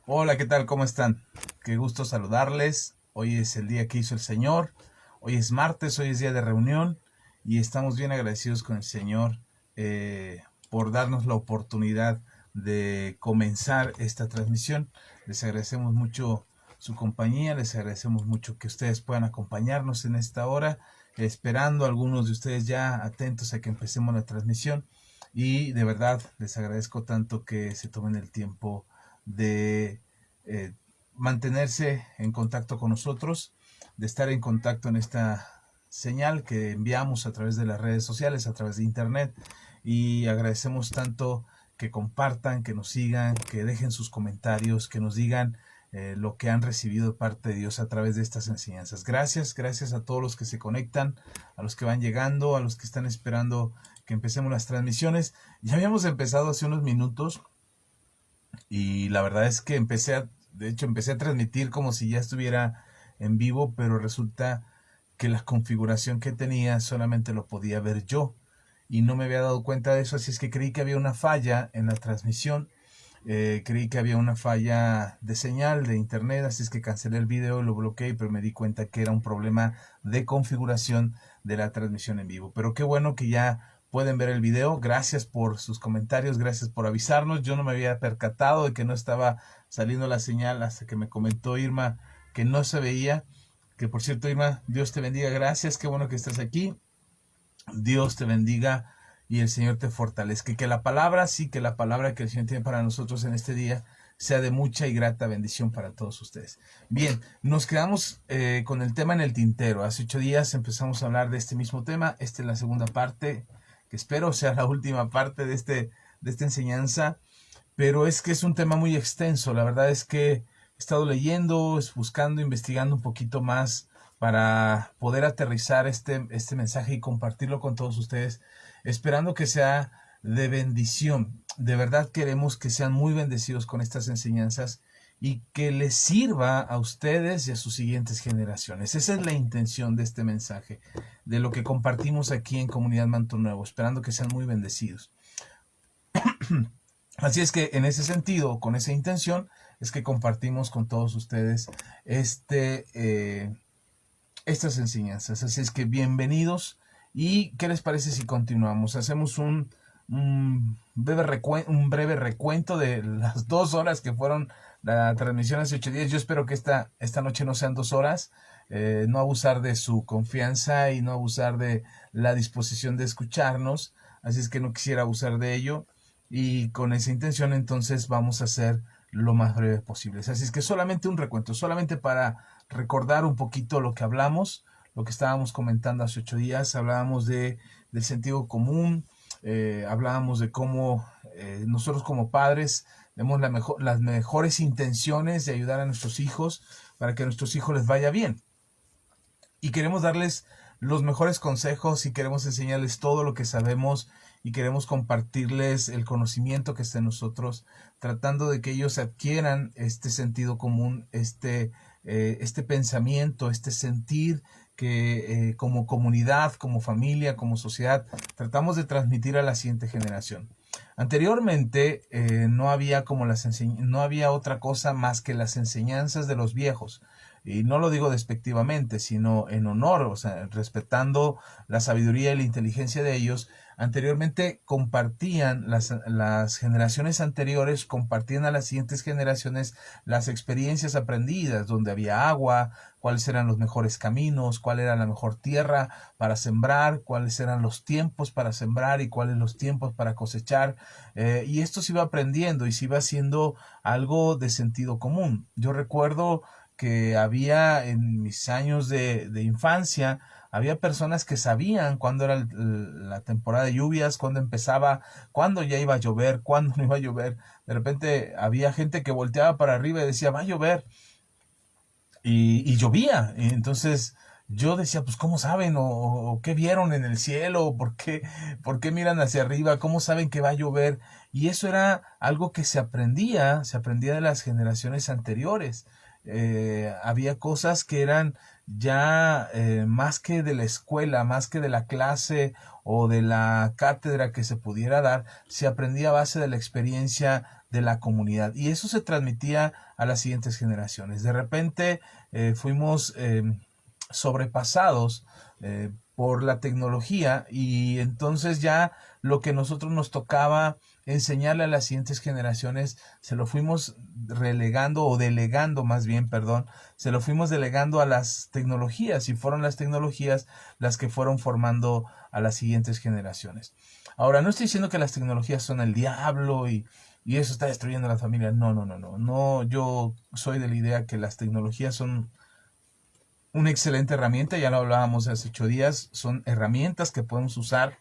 Hola, ¿qué tal? ¿Cómo están? Qué gusto saludarles. Hoy es el día que hizo el Señor. Hoy es martes, hoy es día de reunión y estamos bien agradecidos con el Señor por darnos la oportunidad de comenzar esta transmisión. Les agradecemos mucho su compañía, les agradecemos mucho que ustedes puedan acompañarnos en esta hora, esperando algunos de ustedes ya atentos a que empecemos la transmisión y de verdad les agradezco tanto que se tomen el tiempo de eh, mantenerse en contacto con nosotros, de estar en contacto en esta señal que enviamos a través de las redes sociales, a través de internet, y agradecemos tanto que compartan, que nos sigan, que dejen sus comentarios, que nos digan lo que han recibido de parte de Dios a través de estas enseñanzas. Gracias, gracias a todos los que se conectan, a los que van llegando, a los que están esperando que empecemos las transmisiones. Ya habíamos empezado hace unos minutos y la verdad es que empecé a transmitir como si ya estuviera en vivo, pero resulta que la configuración que tenía solamente lo podía ver yo y no me había dado cuenta de eso, así es que creí que había una falla en la transmisión, creí que había una falla de señal de internet, así es que cancelé el video, lo bloqueé, pero me di cuenta que era un problema de configuración de la transmisión en vivo. Pero qué bueno que ya pueden ver el video. Gracias por sus comentarios, gracias por avisarnos. Yo no me había percatado de que no estaba saliendo la señal hasta que me comentó Irma que no se veía. Que por cierto, Irma, Dios te bendiga, gracias, qué bueno que estás aquí. Dios te bendiga y el Señor te fortalezca. Que la palabra, sí, que la palabra que el Señor tiene para nosotros en este día sea de mucha y grata bendición para todos ustedes. Bien, nos quedamos con el tema en el tintero. Hace 8 días empezamos a hablar de este mismo tema. Esta es la segunda parte, que espero sea la última parte de esta enseñanza, pero es que es un tema muy extenso. La verdad es que he estado leyendo, buscando, investigando un poquito más para poder aterrizar este mensaje y compartirlo con todos ustedes, esperando que sea de bendición. De verdad queremos que sean muy bendecidos con estas enseñanzas y que les sirva a ustedes y a sus siguientes generaciones. Esa es la intención de este mensaje, de lo que compartimos aquí en Comunidad Manto Nuevo, esperando que sean muy bendecidos. Así es que en ese sentido, con esa intención, es que compartimos con todos ustedes este, eh, estas enseñanzas. Así es que bienvenidos. ¿Y qué les parece si continuamos? Hacemos un breve recuento de las 2 horas que fueron la transmisión hace 8 días. Yo espero que esta noche no sean 2 horas. No abusar de su confianza y no abusar de la disposición de escucharnos. Así es que no quisiera abusar de ello. Y con esa intención entonces vamos a hacer lo más breve posible. Así es que solamente un recuento, solamente para recordar un poquito lo que hablamos, lo que estábamos comentando hace 8 días. Hablábamos del sentido común, hablábamos de cómo nosotros como padres tenemos las mejores intenciones de ayudar a nuestros hijos para que a nuestros hijos les vaya bien. Y queremos darles los mejores consejos y queremos enseñarles todo lo que sabemos y queremos compartirles el conocimiento que está en nosotros, tratando de que ellos adquieran este sentido común, este pensamiento, este sentir que como comunidad, como familia, como sociedad, tratamos de transmitir a la siguiente generación. Anteriormente no había no había otra cosa más que las enseñanzas de los viejos. Y no lo digo despectivamente, sino en honor, o sea, respetando la sabiduría y la inteligencia de ellos. Anteriormente compartían, las generaciones anteriores compartían a las siguientes generaciones las experiencias aprendidas, donde había agua, cuáles eran los mejores caminos, cuál era la mejor tierra para sembrar, cuáles eran los tiempos para sembrar y cuáles los tiempos para cosechar. Y esto se iba aprendiendo y se iba haciendo algo de sentido común. Yo recuerdo que había en mis años de infancia, había personas que sabían cuándo era la temporada de lluvias, cuándo empezaba, cuándo ya iba a llover, cuándo no iba a llover. De repente había gente que volteaba para arriba y decía, va a llover, y llovía. Y entonces yo decía, pues ¿cómo saben? O ¿qué vieron en el cielo? Por qué miran hacia arriba? ¿Cómo saben que va a llover? Y eso era algo que se aprendía de las generaciones anteriores. Había cosas que eran ya más que de la escuela, más que de la clase o de la cátedra que se pudiera dar, se aprendía a base de la experiencia de la comunidad. Y eso se transmitía a las siguientes generaciones. De repente fuimos sobrepasados por la tecnología, y entonces ya lo que nosotros nos tocaba enseñarle a las siguientes generaciones se lo fuimos relegando, o delegando más bien, perdón, se lo fuimos delegando a las tecnologías, y fueron las tecnologías las que fueron formando a las siguientes generaciones. Ahora, no estoy diciendo que las tecnologías son el diablo y eso está destruyendo a la familia. No, no, no, no. No, yo soy de la idea que las tecnologías son una excelente herramienta, ya lo hablábamos hace 8 días, son herramientas que podemos usar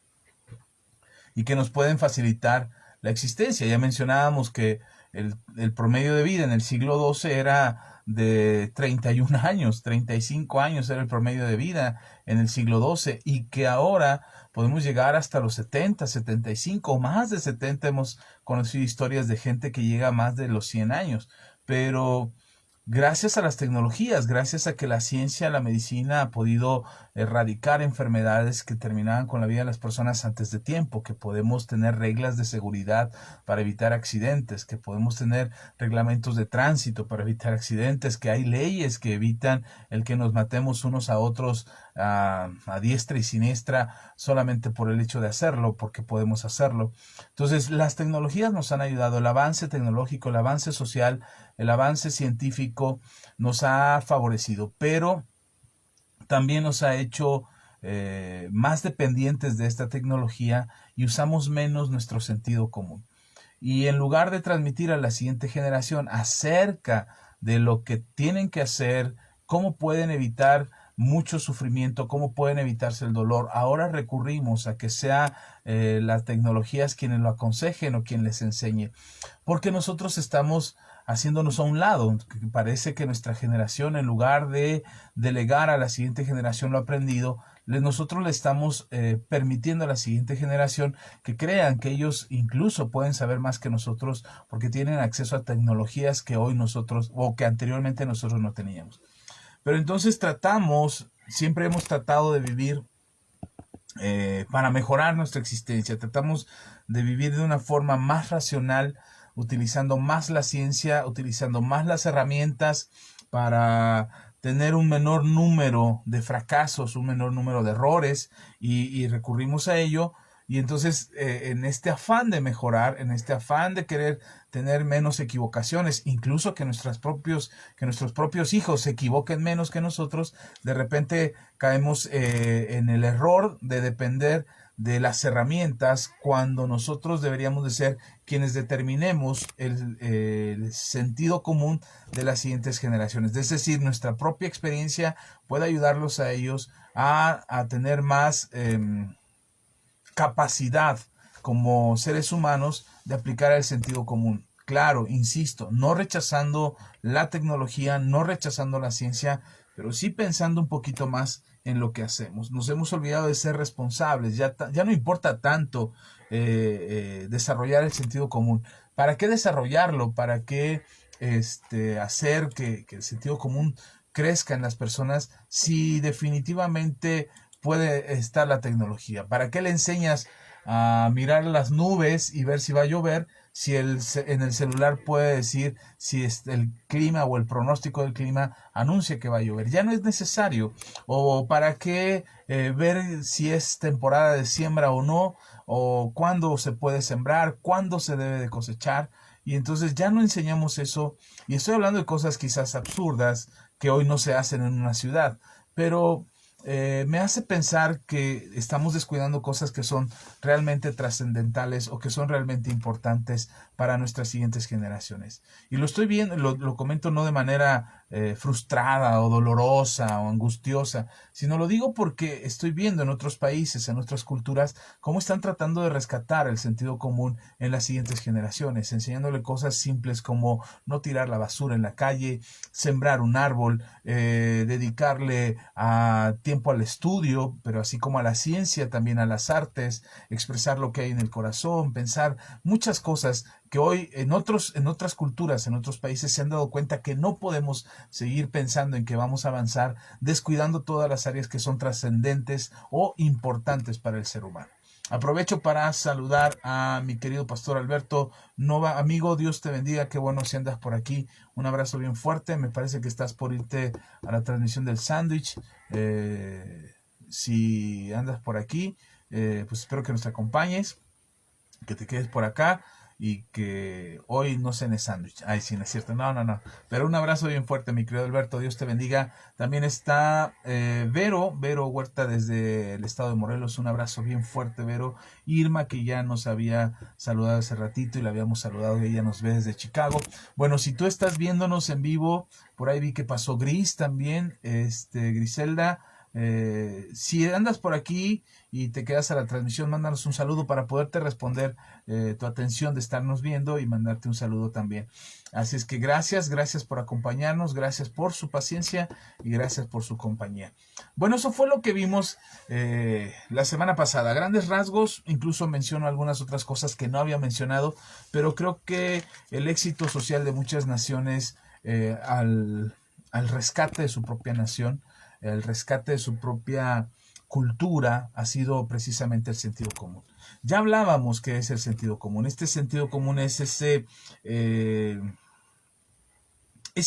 y que nos pueden facilitar la existencia. Ya mencionábamos que el promedio de vida en el siglo XII era de 31 años, 35 años era el promedio de vida en el siglo XII, y que ahora podemos llegar hasta los 70, 75 o más de 70. Hemos conocido historias de gente que llega a más de los 100 años, pero gracias a las tecnologías, gracias a que la ciencia, la medicina ha podido erradicar enfermedades que terminaban con la vida de las personas antes de tiempo, que podemos tener reglas de seguridad para evitar accidentes, que podemos tener reglamentos de tránsito para evitar accidentes, que hay leyes que evitan el que nos matemos unos a otros a diestra y siniestra solamente por el hecho de hacerlo, porque podemos hacerlo. Entonces, las tecnologías nos han ayudado, el avance tecnológico, el avance social, el avance científico nos ha favorecido, pero también nos ha hecho más dependientes de esta tecnología, y usamos menos nuestro sentido común. Y en lugar de transmitir a la siguiente generación acerca de lo que tienen que hacer, cómo pueden evitar mucho sufrimiento, cómo pueden evitarse el dolor, ahora recurrimos a que sea las tecnologías quienes lo aconsejen o quien les enseñe, porque nosotros estamos haciéndonos a un lado. Parece que nuestra generación, en lugar de delegar a la siguiente generación lo aprendido, nosotros le estamos permitiendo a la siguiente generación que crean que ellos incluso pueden saber más que nosotros, porque tienen acceso a tecnologías que hoy nosotros, o que anteriormente nosotros no teníamos. Pero entonces siempre hemos tratado de vivir para mejorar nuestra existencia. Tratamos de vivir de una forma más racional, utilizando más la ciencia, utilizando más las herramientas para tener un menor número de fracasos, un menor número de errores, y recurrimos a ello. Y entonces, en este afán de mejorar, en este afán de querer tener menos equivocaciones, incluso que nuestros propios hijos se equivoquen menos que nosotros, de repente caemos en el error de depender de las herramientas, cuando nosotros deberíamos de ser quienes determinemos el sentido común de las siguientes generaciones. Es decir, nuestra propia experiencia puede ayudarlos a ellos a tener más capacidad como seres humanos de aplicar el sentido común. Claro, insisto, no rechazando la tecnología, no rechazando la ciencia, pero sí pensando un poquito más en lo que hacemos. Nos hemos olvidado de ser responsables, ya no importa tanto desarrollar el sentido común. ¿Para qué desarrollarlo? ¿Para qué hacer que el sentido común crezca en las personas si definitivamente puede estar la tecnología? ¿Para qué le enseñas a mirar las nubes y ver si va a llover si en el celular puede decir si el clima o el pronóstico del clima anuncia que va a llover? Ya no es necesario. ¿O para qué ver si es temporada de siembra o no? ¿O cuándo se puede sembrar? ¿Cuándo se debe de cosechar? Y entonces ya no enseñamos eso. Y estoy hablando de cosas quizás absurdas que hoy no se hacen en una ciudad, pero me hace pensar que estamos descuidando cosas que son realmente trascendentales o que son realmente importantes para nuestras siguientes generaciones. Y lo estoy viendo, lo comento no de manera frustrada o dolorosa o angustiosa, sino lo digo porque estoy viendo en otros países, en otras culturas, cómo están tratando de rescatar el sentido común en las siguientes generaciones, enseñándole cosas simples como no tirar la basura en la calle, sembrar un árbol, dedicarle a tiempo al estudio, pero así como a la ciencia, también a las artes, expresar lo que hay en el corazón, pensar muchas cosas que hoy en otras culturas, en otros países se han dado cuenta que no podemos seguir pensando en que vamos a avanzar descuidando todas las áreas que son trascendentes o importantes para el ser humano. Aprovecho para saludar a mi querido pastor Alberto Nova. Amigo, Dios te bendiga, qué bueno si andas por aquí. Un abrazo bien fuerte, me parece que estás por irte a la transmisión del sándwich. Si andas por aquí, pues espero que nos acompañes, que te quedes por acá y que hoy no cenes sándwich. Ay, sí, no es cierto. No. Pero un abrazo bien fuerte, mi querido Alberto. Dios te bendiga. También está Vero Huerta desde el estado de Morelos. Un abrazo bien fuerte, Vero. Irma, que ya nos había saludado hace ratito y la habíamos saludado. Ella nos ve desde Chicago. Bueno, si tú estás viéndonos en vivo, por ahí vi que pasó Gris también. Griselda. Si andas por aquí y te quedas a la transmisión, mándanos un saludo para poderte responder tu atención de estarnos viendo y mandarte un saludo también. Así es que gracias por acompañarnos, gracias por su paciencia y gracias por su compañía. Bueno, eso fue lo que vimos la semana pasada. A grandes rasgos, incluso menciono algunas otras cosas que no había mencionado, pero creo que el éxito social de muchas naciones al rescate de su propia nación, el rescate de su propia cultura ha sido precisamente el sentido común. Ya hablábamos que es el sentido común. Este sentido común es ese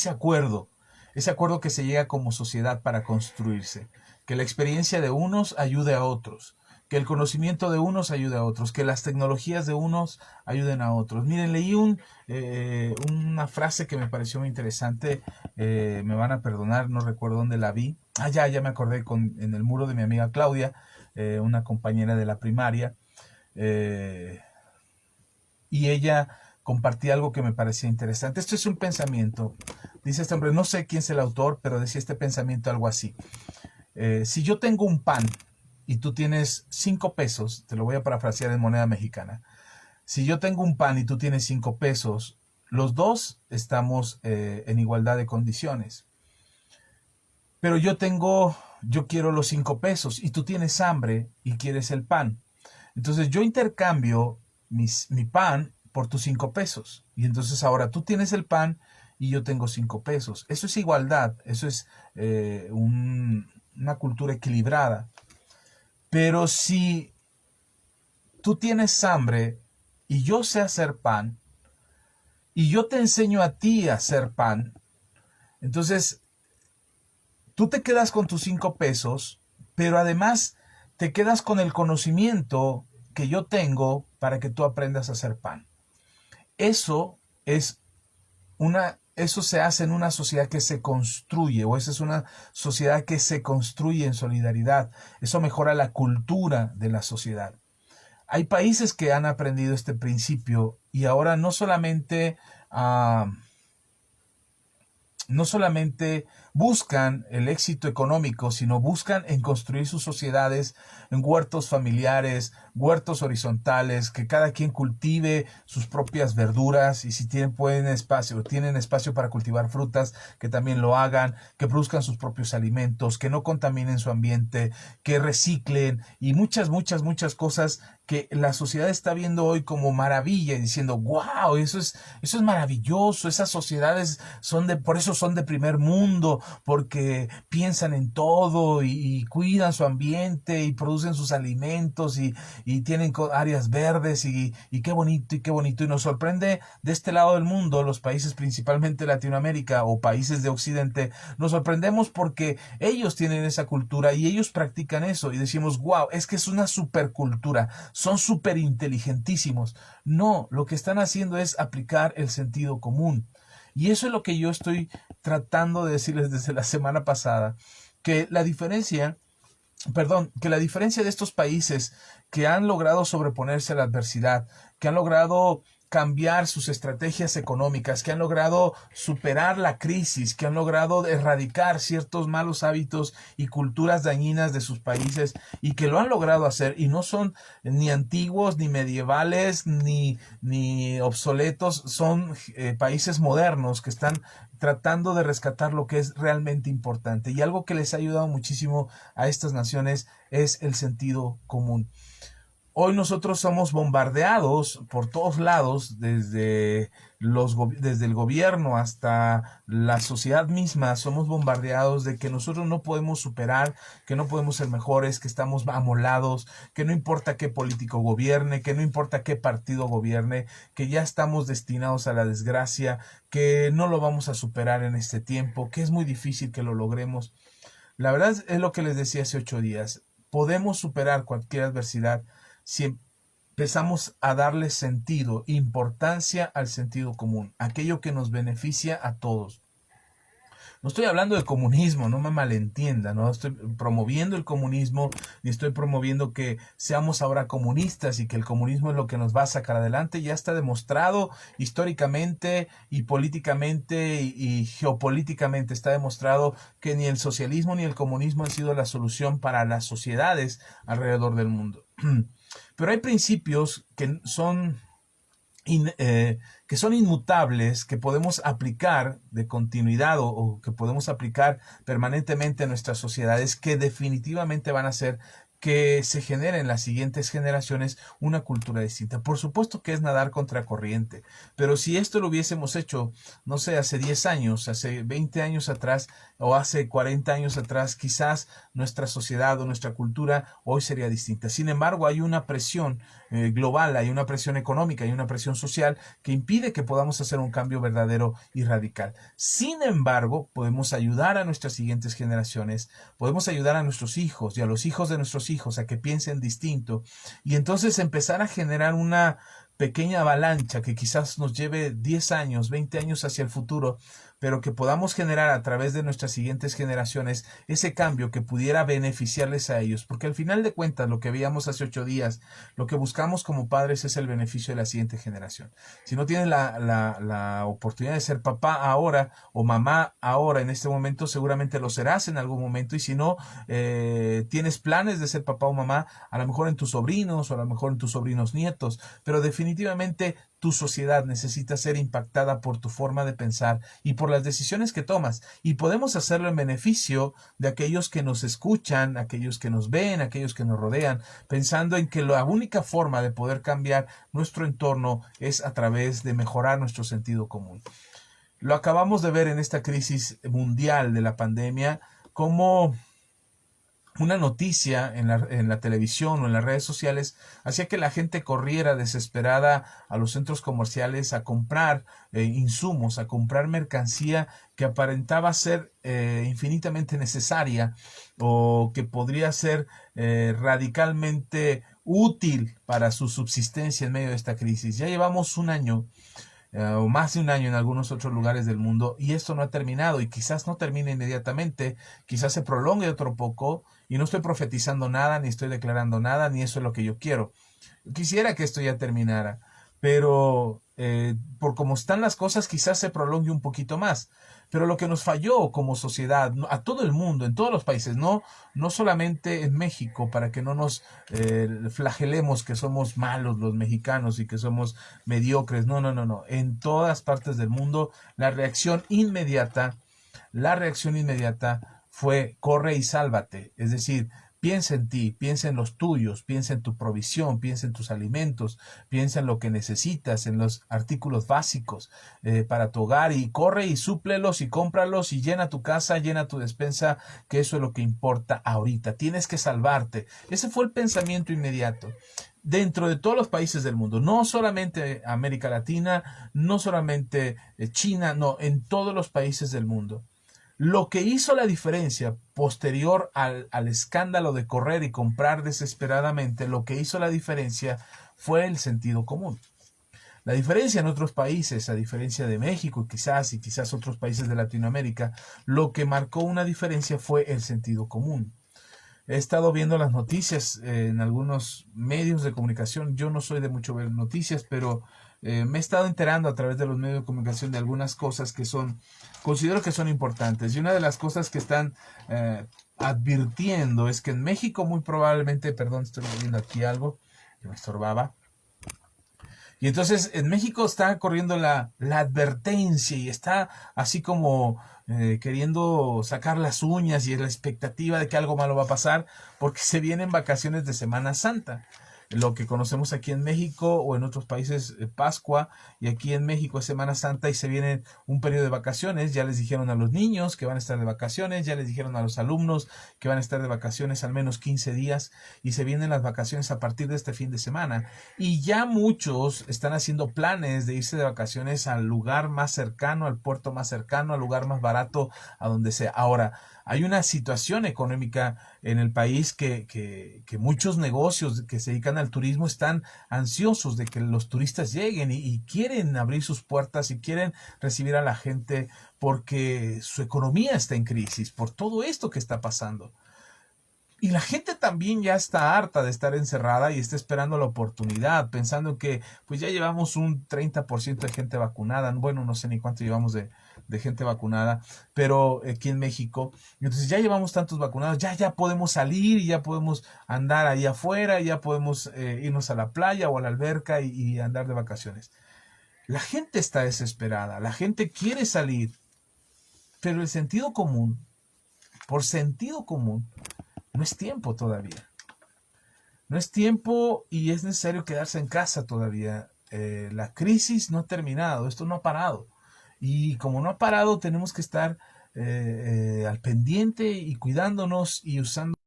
acuerdo que se llega como sociedad para construirse, que la experiencia de unos ayude a otros, que el conocimiento de unos ayude a otros, que las tecnologías de unos ayuden a otros. Miren, leí una frase que me pareció muy interesante, me van a perdonar, no recuerdo dónde la vi. Ya me acordé en el muro de mi amiga Claudia, una compañera de la primaria, y ella compartía algo que me parecía interesante. Esto es un pensamiento, dice este hombre, no sé quién es el autor, pero decía este pensamiento algo así. Si yo tengo un pan y tú tienes 5 pesos, te lo voy a parafrasear en moneda mexicana. Si yo tengo un pan y tú tienes 5 pesos, los dos estamos en igualdad de condiciones. Pero yo quiero los 5 pesos y tú tienes hambre y quieres el pan. Entonces yo intercambio mi pan por tus 5 pesos. Y entonces ahora tú tienes el pan y yo tengo 5 pesos. Eso es igualdad, eso es una cultura equilibrada. Pero si tú tienes hambre y yo sé hacer pan y yo te enseño a ti a hacer pan, entonces tú te quedas con tus 5 pesos, pero además te quedas con el conocimiento que yo tengo para que tú aprendas a hacer pan. Eso se hace en una sociedad que se construye, o esa es una sociedad que se construye en solidaridad. Eso mejora la cultura de la sociedad. Hay países que han aprendido este principio y ahora no solamente buscan el éxito económico, sino buscan en construir sus sociedades en huertos familiares, huertos horizontales, que cada quien cultive sus propias verduras y si tienen espacio para cultivar frutas, que también lo hagan, que produzcan sus propios alimentos, que no contaminen su ambiente, que reciclen y muchas cosas que la sociedad está viendo hoy como maravilla y diciendo, wow, eso es maravilloso, esas sociedades por eso son de primer mundo, porque piensan en todo y cuidan su ambiente y producen sus alimentos y tienen áreas verdes y qué bonito, y nos sorprende de este lado del mundo, los países principalmente Latinoamérica o países de Occidente, nos sorprendemos porque ellos tienen esa cultura y ellos practican eso y decimos, wow, es que es una supercultura, son súper inteligentísimos. No, lo que están haciendo es aplicar el sentido común. Y eso es lo que yo estoy tratando de decirles desde la semana pasada, que la diferencia de estos países que han logrado sobreponerse a la adversidad, que han logrado cambiar sus estrategias económicas, que han logrado superar la crisis, que han logrado erradicar ciertos malos hábitos y culturas dañinas de sus países y que lo han logrado hacer y no son ni antiguos, ni medievales, ni obsoletos, son países modernos que están tratando de rescatar lo que es realmente importante. Y algo que les ha ayudado muchísimo a estas naciones es el sentido común. Hoy nosotros somos bombardeados por todos lados, desde desde el gobierno hasta la sociedad misma, somos bombardeados de que nosotros no podemos superar, que no podemos ser mejores, que estamos amolados, que no importa qué político gobierne, que no importa qué partido gobierne, que ya estamos destinados a la desgracia, que no lo vamos a superar en este tiempo, que es muy difícil que lo logremos. La verdad es lo que les decía hace 8 días. Podemos superar cualquier adversidad si empezamos a darle sentido, importancia al sentido común, aquello que nos beneficia a todos. No estoy hablando de comunismo, no me malentienda, no estoy promoviendo el comunismo, ni estoy promoviendo que seamos ahora comunistas y que el comunismo es lo que nos va a sacar adelante. Ya está demostrado históricamente y políticamente y geopolíticamente, está demostrado que ni el socialismo ni el comunismo han sido la solución para las sociedades alrededor del mundo. Pero hay principios que son que son inmutables, que podemos aplicar de continuidad o que podemos aplicar permanentemente en nuestras sociedades, que definitivamente van a hacer que se genere en las siguientes generaciones una cultura distinta. Por supuesto que es nadar contra corriente, pero si esto lo hubiésemos hecho, no sé, hace 10 años, hace 20 años atrás o hace 40 años atrás, quizás nuestra sociedad o nuestra cultura hoy sería distinta. Sin embargo, hay una presión global, hay una presión económica, hay una presión social que impide que podamos hacer un cambio verdadero y radical. Sin embargo, podemos ayudar a nuestras siguientes generaciones, podemos ayudar a nuestros hijos y a los hijos de nuestros hijos a que piensen distinto y entonces empezar a generar una pequeña avalancha que quizás nos lleve 10 años, 20 años hacia el futuro, pero que podamos generar a través de nuestras siguientes generaciones ese cambio que pudiera beneficiarles a ellos, porque al final de cuentas lo que veíamos hace 8 días, lo que buscamos como padres es el beneficio de la siguiente generación. Si no tienes la oportunidad de ser papá ahora o mamá ahora en este momento, seguramente lo serás en algún momento, y si no tienes planes de ser papá o mamá, a lo mejor en tus sobrinos o a lo mejor en tus sobrinos nietos, pero definitivamente tu sociedad necesita ser impactada por tu forma de pensar y por las decisiones que tomas. Y podemos hacerlo en beneficio de aquellos que nos escuchan, aquellos que nos ven, aquellos que nos rodean, pensando en que la única forma de poder cambiar nuestro entorno es a través de mejorar nuestro sentido común. Lo acabamos de ver en esta crisis mundial de la pandemia, como una noticia en la televisión o en las redes sociales hacía que la gente corriera desesperada a los centros comerciales a comprar insumos, a comprar mercancía que aparentaba ser infinitamente necesaria o que podría ser radicalmente útil para su subsistencia en medio de esta crisis. Ya llevamos un año o más de un año en algunos otros lugares del mundo y esto no ha terminado y quizás no termine inmediatamente, quizás se prolongue otro poco y no estoy profetizando nada, ni estoy declarando nada, ni eso es lo que yo quiero. Yo quisiera que esto ya terminara, pero por cómo están las cosas quizás se prolongue un poquito más. Pero lo que nos falló como sociedad, a todo el mundo, en todos los países, no solamente en México, para que no nos flagelemos que somos malos los mexicanos y que somos mediocres, no. En todas partes del mundo, la reacción inmediata fue corre y sálvate. Es decir, piensa en ti, piensa en los tuyos, piensa en tu provisión, piensa en tus alimentos, piensa en lo que necesitas, en los artículos básicos para tu hogar y corre y súplelos y cómpralos y llena tu casa, llena tu despensa, que eso es lo que importa ahorita. Tienes que salvarte. Ese fue el pensamiento inmediato. Dentro de todos los países del mundo, no solamente América Latina, no solamente China, no, en todos los países del mundo. Lo que hizo la diferencia posterior al escándalo de correr y comprar desesperadamente, lo que hizo la diferencia fue el sentido común. La diferencia en otros países, a diferencia de México y quizás otros países de Latinoamérica, lo que marcó una diferencia fue el sentido común. He estado viendo las noticias en algunos medios de comunicación. Yo no soy de mucho ver noticias, pero me he estado enterando a través de los medios de comunicación de algunas cosas que considero que son importantes. Y una de las cosas que están advirtiendo es que en México muy probablemente, perdón, estoy viendo aquí algo que me estorbaba. Y entonces en México está corriendo la advertencia y está así como queriendo sacar las uñas y es la expectativa de que algo malo va a pasar porque se vienen vacaciones de Semana Santa. lo que conocemos aquí en México o en otros países Pascua, y aquí en México es Semana Santa y se viene un periodo de vacaciones. Ya les dijeron a los niños que van a estar de vacaciones, ya les dijeron a los alumnos que van a estar de vacaciones al menos 15 días y se vienen las vacaciones a partir de este fin de semana. Y ya muchos están haciendo planes de irse de vacaciones al lugar más cercano, al puerto más cercano, al lugar más barato, a donde sea. Ahora, hay una situación económica en el país que muchos negocios que se dedican al turismo están ansiosos de que los turistas lleguen y quieren abrir sus puertas y quieren recibir a la gente porque su economía está en crisis por todo esto que está pasando. Y la gente también ya está harta de estar encerrada y está esperando la oportunidad, pensando que pues ya llevamos un 30% de gente vacunada. Bueno, no sé ni cuánto llevamos de gente vacunada, pero aquí en México, entonces ya llevamos tantos vacunados, ya podemos salir y ya podemos andar ahí afuera, ya podemos irnos a la playa o a la alberca y andar de vacaciones. La gente está desesperada, la gente quiere salir, pero el sentido común, por sentido común, no es tiempo todavía. No es tiempo y es necesario quedarse en casa todavía. La crisis no ha terminado, esto no ha parado. Y como no ha parado, tenemos que estar al pendiente y cuidándonos y usando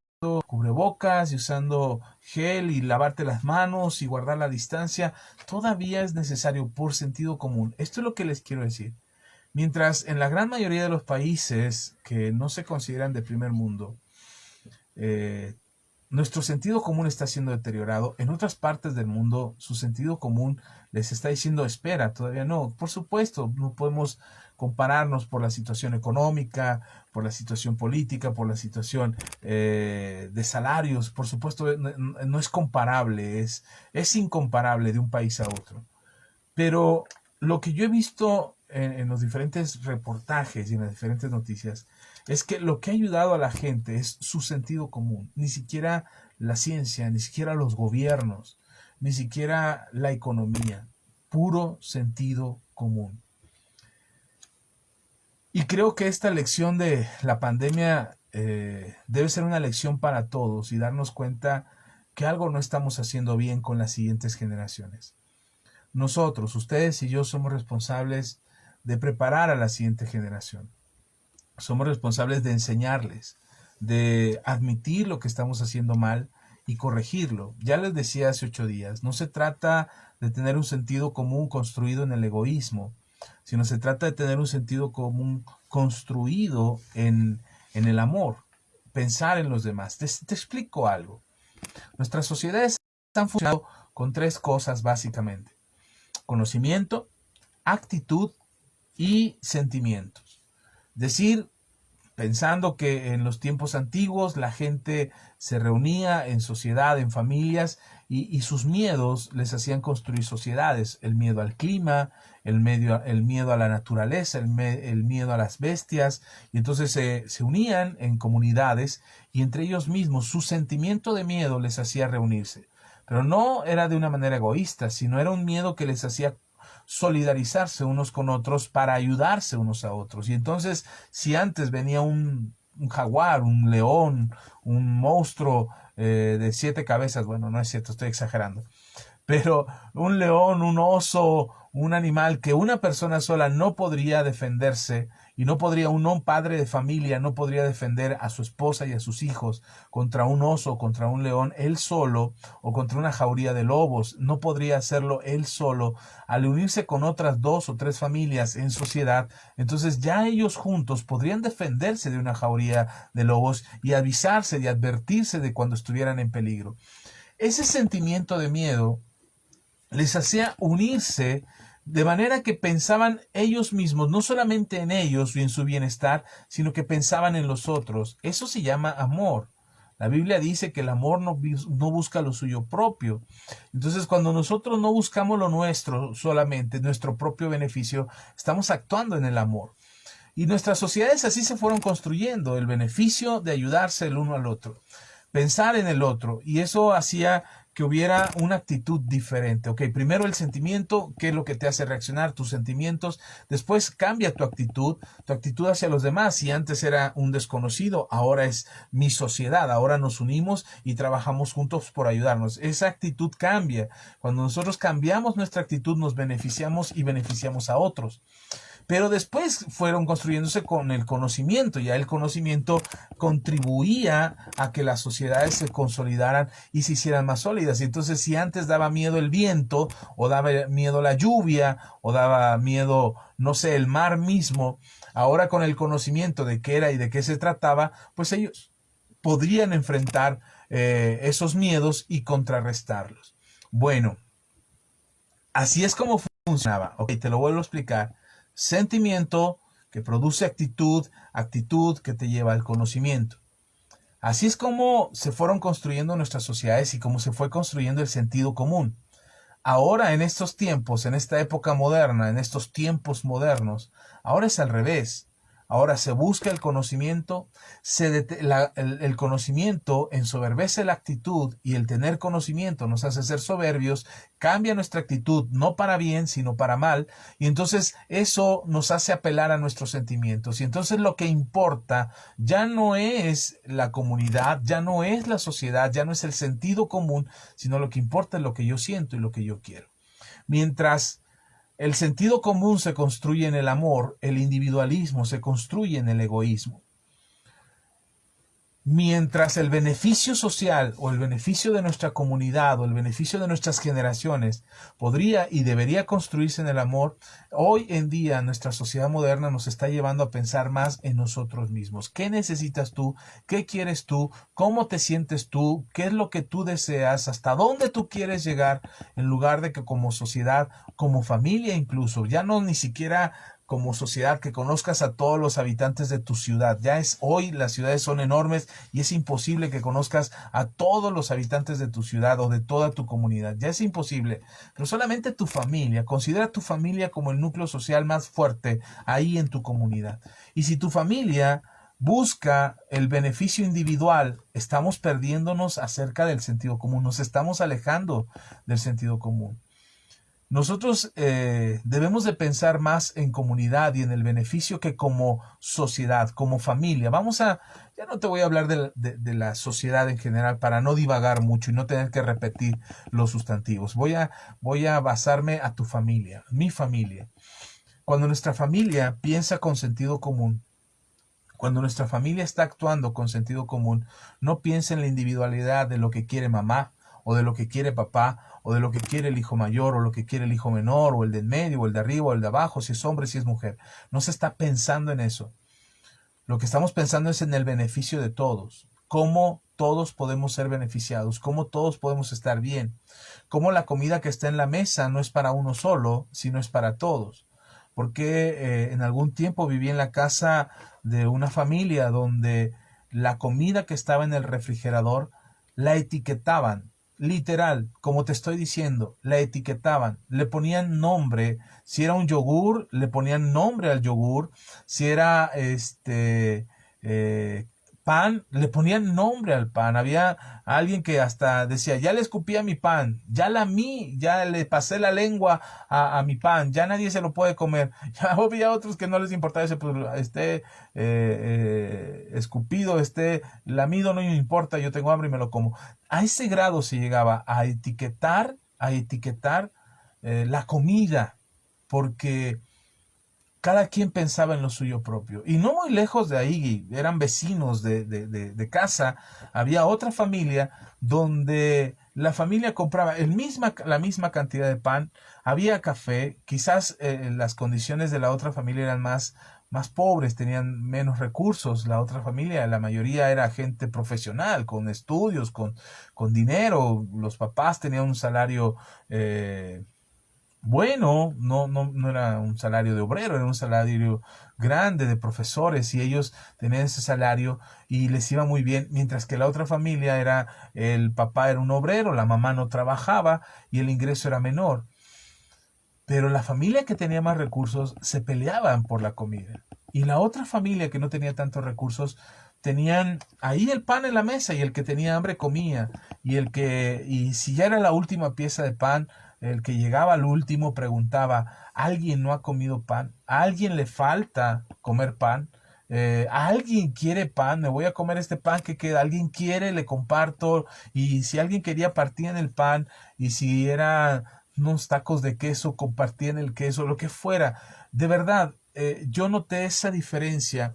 cubrebocas y usando gel y lavarte las manos y guardar la distancia. Todavía es necesario por sentido común. Esto es lo que les quiero decir. Mientras en la gran mayoría de los países que no se consideran de primer mundo, eh, nuestro sentido común está siendo deteriorado. En otras partes del mundo, su sentido común les está diciendo, espera, todavía no. Por supuesto, no podemos compararnos por la situación económica, por la situación política, por la situación de salarios. Por supuesto, no es comparable, es incomparable de un país a otro. Pero lo que yo he visto en los diferentes reportajes y en las diferentes noticias es que lo que ha ayudado a la gente es su sentido común. Ni siquiera la ciencia, ni siquiera los gobiernos, ni siquiera la economía. Puro sentido común. Y creo que esta lección de la pandemia debe ser una lección para todos y darnos cuenta que algo no estamos haciendo bien con las siguientes generaciones. Nosotros, ustedes y yo somos responsables de preparar a la siguiente generación. Somos responsables de enseñarles, de admitir lo que estamos haciendo mal y corregirlo. Ya les decía hace 8 días, no se trata de tener un sentido común construido en el egoísmo, sino se trata de tener un sentido común construido en el amor, pensar en los demás. Te explico algo. Nuestras sociedades han funcionado con 3 cosas básicamente: conocimiento, actitud y sentimientos. Decir, pensando que en los tiempos antiguos la gente se reunía en sociedad, en familias, y sus miedos les hacían construir sociedades. El miedo al clima, el miedo a la naturaleza, el miedo a las bestias, y entonces se unían en comunidades y entre ellos mismos su sentimiento de miedo les hacía reunirse. Pero no era de una manera egoísta, sino era un miedo que les hacía solidarizarse unos con otros para ayudarse unos a otros. Y entonces, si antes venía un jaguar, un león, un monstruo de 7 cabezas, bueno, no es cierto, estoy exagerando, pero un león, un oso, un animal que una persona sola no podría defenderse, y no podría, un padre de familia no podría defender a su esposa y a sus hijos contra un oso, contra un león, él solo, o contra una jauría de lobos, no podría hacerlo él solo. Al unirse con otras 2 o 3 familias en sociedad, entonces ya ellos juntos podrían defenderse de una jauría de lobos y avisarse y advertirse de cuando estuvieran en peligro. Ese sentimiento de miedo les hacía unirse de manera que pensaban ellos mismos, no solamente en ellos y en su bienestar, sino que pensaban en los otros. Eso se llama amor. La Biblia dice que el amor no busca lo suyo propio. Entonces, cuando nosotros no buscamos lo nuestro solamente, nuestro propio beneficio, estamos actuando en el amor. Y nuestras sociedades así se fueron construyendo, el beneficio de ayudarse el uno al otro, pensar en el otro, y eso hacía que hubiera una actitud diferente. Ok, primero el sentimiento, ¿qué es lo que te hace reaccionar? Tus sentimientos. Después cambia tu actitud hacia los demás. Si antes era un desconocido, ahora es mi sociedad. Ahora nos unimos y trabajamos juntos por ayudarnos. Esa actitud cambia. Cuando nosotros cambiamos nuestra actitud, nos beneficiamos y beneficiamos a otros. Pero después fueron construyéndose con el conocimiento. Ya el conocimiento contribuía a que las sociedades se consolidaran y se hicieran más sólidas. Y entonces, si antes daba miedo el viento, o daba miedo la lluvia, o daba miedo, no sé, el mar mismo, ahora con el conocimiento de qué era y de qué se trataba, pues ellos podrían enfrentar esos miedos y contrarrestarlos. Bueno, así es como funcionaba. Ok, te lo vuelvo a explicar. Sentimiento que produce actitud, actitud que te lleva al conocimiento. Así es como se fueron construyendo nuestras sociedades y cómo se fue construyendo el sentido común. Ahora, en estos tiempos, en esta época moderna, en estos tiempos modernos, ahora es al revés. Ahora se busca el conocimiento, el conocimiento ensoberbece la actitud, y el tener conocimiento nos hace ser soberbios, cambia nuestra actitud, no para bien, sino para mal, y entonces eso nos hace apelar a nuestros sentimientos. Y entonces lo que importa ya no es la comunidad, ya no es la sociedad, ya no es el sentido común, sino lo que importa es lo que yo siento y lo que yo quiero. Mientras el sentido común se construye en el amor, el individualismo se construye en el egoísmo. Mientras el beneficio social, o el beneficio de nuestra comunidad, o el beneficio de nuestras generaciones podría y debería construirse en el amor, hoy en día nuestra sociedad moderna nos está llevando a pensar más en nosotros mismos. ¿Qué necesitas tú? ¿Qué quieres tú? ¿Cómo te sientes tú? ¿Qué es lo que tú deseas? ¿Hasta dónde tú quieres llegar? En lugar de que como sociedad, como familia incluso, ya no ni siquiera como sociedad, que conozcas a todos los habitantes de tu ciudad. Ya es hoy, las ciudades son enormes y es imposible que conozcas a todos los habitantes de tu ciudad o de toda tu comunidad. Ya es imposible. Pero solamente tu familia. Considera tu familia como el núcleo social más fuerte ahí en tu comunidad. Y si tu familia busca el beneficio individual, estamos perdiéndonos acerca del sentido común. Nos estamos alejando del sentido común. Nosotros debemos de pensar más en comunidad y en el beneficio que como sociedad, como familia. Ya no te voy a hablar de la sociedad en general para no divagar mucho y no tener que repetir los sustantivos. Voy a basarme a tu familia, mi familia. Cuando nuestra familia piensa con sentido común, cuando nuestra familia está actuando con sentido común, no piensa en la individualidad de lo que quiere mamá, o de lo que quiere papá, o de lo que quiere el hijo mayor, o lo que quiere el hijo menor, o el de en medio, o el de arriba, o el de abajo, si es hombre, si es mujer. No se está pensando en eso. Lo que estamos pensando es en el beneficio de todos. Cómo todos podemos ser beneficiados, cómo todos podemos estar bien. Cómo la comida que está en la mesa no es para uno solo, sino es para todos. Porque en algún tiempo viví en la casa de una familia donde la comida que estaba en el refrigerador la etiquetaban. Literal, como te estoy diciendo, la etiquetaban, le ponían nombre. Si era un yogur, le ponían nombre al yogur. Si era pan, le ponían nombre al pan. Había alguien que hasta decía, ya le escupí a mi pan, ya ya le pasé la lengua a mi pan, ya nadie se lo puede comer. Ya había otros que no les importaba ese, pues, escupido, lamido, no me importa, yo tengo hambre y me lo como. A ese grado se llegaba a etiquetar la comida, porque cada quien pensaba en lo suyo propio. Y no muy lejos de ahí, eran vecinos de casa, había otra familia donde la familia compraba la misma cantidad de pan, había café, quizás las condiciones de la otra familia eran más pobres, tenían menos recursos. La otra familia, la mayoría era gente profesional, con estudios, con dinero. Los papás tenían un salario bueno, no era un salario de obrero, era un salario grande de profesores, y ellos tenían ese salario y les iba muy bien, mientras que la otra familia el papá era un obrero, la mamá no trabajaba y el ingreso era menor. Pero la familia que tenía más recursos se peleaban por la comida. Y la otra familia que no tenía tantos recursos tenían ahí el pan en la mesa y el que tenía hambre comía. Y si ya era la última pieza de pan, el que llegaba al último preguntaba, ¿alguien no ha comido pan? ¿A alguien le falta comer pan? ¿Alguien quiere pan? Me voy a comer este pan que queda. ¿Alguien quiere? Le comparto. Y si alguien quería, partían el pan. Y si eran unos tacos de queso, compartían el queso, lo que fuera. De verdad, yo noté esa diferencia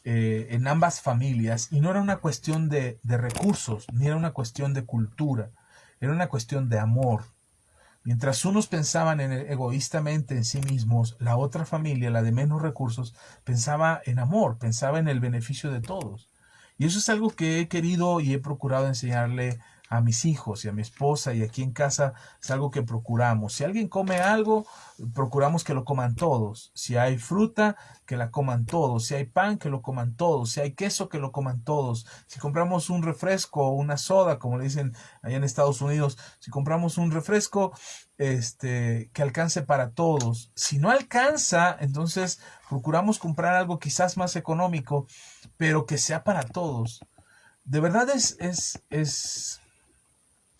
en ambas familias, y no era una cuestión de recursos, ni era una cuestión de cultura, era una cuestión de amor. Mientras unos pensaban egoístamente en sí mismos, la otra familia, la de menos recursos, pensaba en amor, pensaba en el beneficio de todos. Y eso es algo que he querido y he procurado enseñarle a mis hijos y a mi esposa, y aquí en casa es algo que procuramos. Si alguien come algo, procuramos que lo coman todos. Si hay fruta, que la coman todos. Si hay pan, que lo coman todos. Si hay queso, que lo coman todos. Si compramos un refresco o una soda, como le dicen allá en Estados Unidos, si compramos un refresco, que alcance para todos. Si no alcanza, entonces procuramos comprar algo quizás más económico, pero que sea para todos. De verdad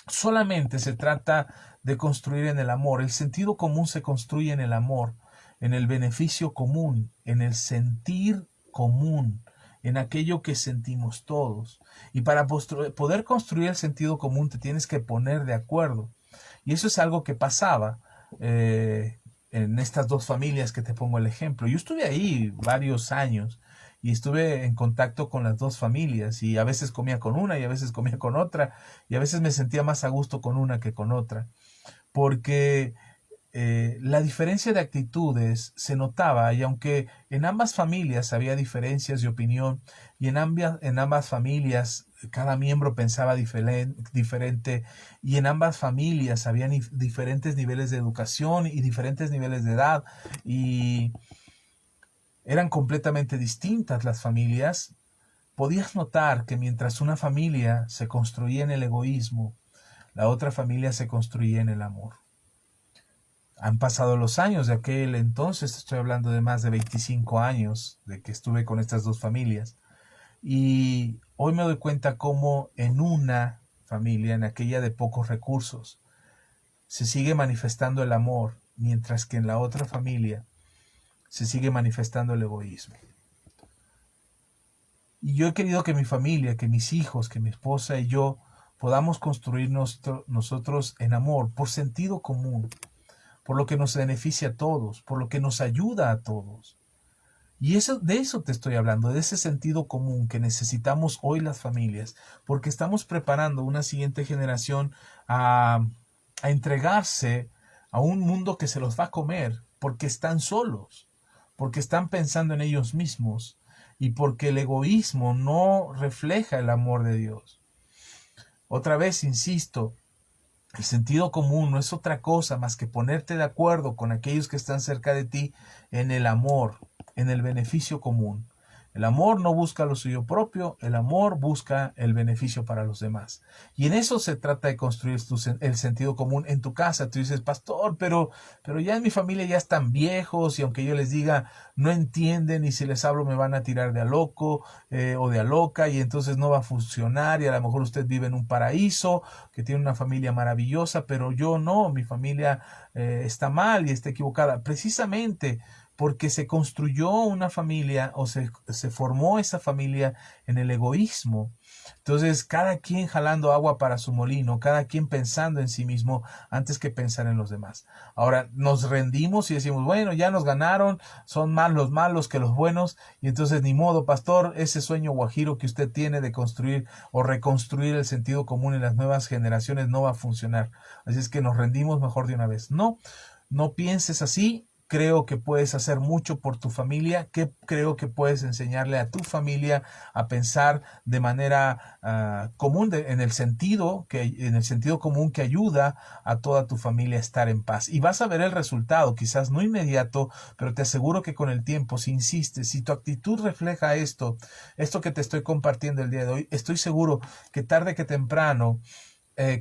solamente se trata de construir en el amor. El sentido común se construye en el amor, en el beneficio común, en el sentir común, en aquello que sentimos todos. Y para poder construir el sentido común te tienes que poner de acuerdo. Y eso es algo que pasaba en estas dos familias que te pongo el ejemplo. Yo estuve ahí varios años y estuve en contacto con las dos familias, y a veces comía con una y a veces comía con otra, y a veces me sentía más a gusto con una que con otra, porque la diferencia de actitudes se notaba, y aunque en ambas familias había diferencias de opinión, y en ambas familias cada miembro pensaba diferente, y en ambas familias había diferentes niveles de educación y diferentes niveles de edad, y eran completamente distintas las familias, podías notar que mientras una familia se construía en el egoísmo, la otra familia se construía en el amor. Han pasado los años de aquel entonces, estoy hablando de más de 25 años de que estuve con estas dos familias, y hoy me doy cuenta cómo en una familia, en aquella de pocos recursos, se sigue manifestando el amor, mientras que en la otra familia se sigue manifestando el egoísmo. Y yo he querido que mi familia, que mis hijos, que mi esposa y yo podamos construir nosotros en amor, por sentido común, por lo que nos beneficia a todos, por lo que nos ayuda a todos. Y de eso te estoy hablando, de ese sentido común que necesitamos hoy las familias, porque estamos preparando una siguiente generación a entregarse a un mundo que se los va a comer, porque están solos, porque están pensando en ellos mismos, y porque el egoísmo no refleja el amor de Dios. Otra vez, insisto, el sentido común no es otra cosa más que ponerte de acuerdo con aquellos que están cerca de ti en el amor, en el beneficio común. El amor no busca lo suyo propio, el amor busca el beneficio para los demás. Y en eso se trata de construir el sentido común en tu casa. Tú dices, pastor, pero ya en mi familia ya están viejos, y aunque yo les diga, no entienden, y si les hablo me van a tirar de a loco o de a loca, y entonces no va a funcionar, y a lo mejor usted vive en un paraíso, que tiene una familia maravillosa, pero yo no, mi familia está mal y está equivocada. Precisamente porque se construyó una familia, o se formó esa familia en el egoísmo. Entonces, cada quien jalando agua para su molino, cada quien pensando en sí mismo antes que pensar en los demás. Ahora, nos rendimos y decimos, bueno, ya nos ganaron, son más los malos que los buenos, y entonces ni modo, pastor, ese sueño guajiro que usted tiene de construir o reconstruir el sentido común en las nuevas generaciones no va a funcionar. Así es que nos rendimos mejor de una vez. No, no pienses así. Creo que puedes hacer mucho por tu familia, creo que puedes enseñarle a tu familia a pensar de manera común, en el sentido común que ayuda a toda tu familia a estar en paz. Y vas a ver el resultado, quizás no inmediato, pero te aseguro que con el tiempo, si insistes, si tu actitud refleja esto que te estoy compartiendo el día de hoy, estoy seguro que tarde que temprano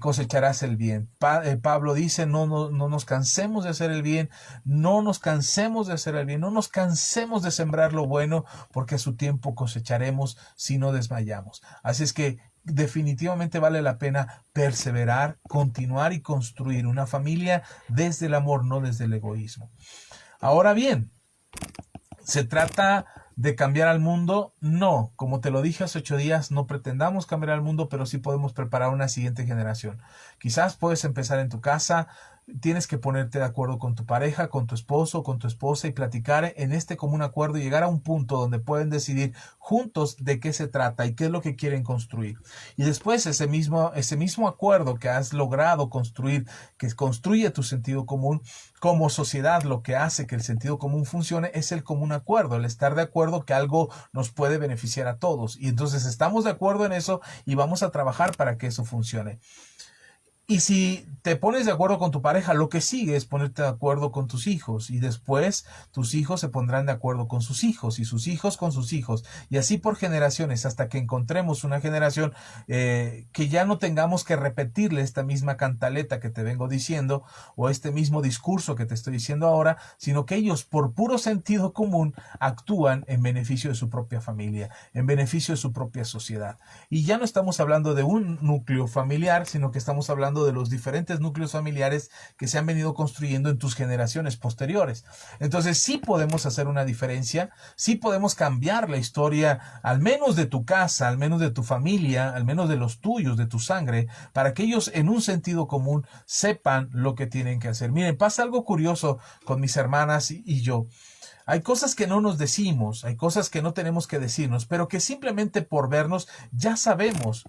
cosecharás el bien. Pablo dice, no nos cansemos de hacer el bien, no nos cansemos de hacer el bien, no nos cansemos de sembrar lo bueno, porque a su tiempo cosecharemos si no desmayamos. Así es que definitivamente vale la pena perseverar, continuar y construir una familia desde el amor, no desde el egoísmo. Ahora bien, ¿se trata de cambiar al mundo? No, como te lo dije hace 8 días, no pretendamos cambiar al mundo, pero sí podemos preparar una siguiente generación. Quizás puedes empezar en tu casa, tienes que ponerte de acuerdo con tu pareja, con tu esposo, con tu esposa y platicar en este común acuerdo y llegar a un punto donde pueden decidir juntos de qué se trata y qué es lo que quieren construir. Y después ese mismo acuerdo que has logrado construir, que construye tu sentido común, como sociedad lo que hace que el sentido común funcione es el común acuerdo, el estar de acuerdo que algo nos puede beneficiar a todos. Y entonces estamos de acuerdo en eso y vamos a trabajar para que eso funcione. Y si te pones de acuerdo con tu pareja, lo que sigue es ponerte de acuerdo con tus hijos y después tus hijos se pondrán de acuerdo con sus hijos y sus hijos con sus hijos y así por generaciones hasta que encontremos una generación que ya no tengamos que repetirle esta misma cantaleta que te vengo diciendo o este mismo discurso que te estoy diciendo ahora, sino que ellos por puro sentido común actúan en beneficio de su propia familia, en beneficio de su propia sociedad. Y ya no estamos hablando de un núcleo familiar, sino que estamos hablando de los diferentes núcleos familiares que se han venido construyendo en tus generaciones posteriores. Entonces sí podemos hacer una diferencia, sí podemos cambiar la historia, al menos de tu casa, al menos de tu familia, al menos de los tuyos, de tu sangre, para que ellos en un sentido común sepan lo que tienen que hacer. Miren, pasa algo curioso con mis hermanas y yo. Hay cosas que no nos decimos, hay cosas que no tenemos que decirnos, pero que simplemente por vernos ya sabemos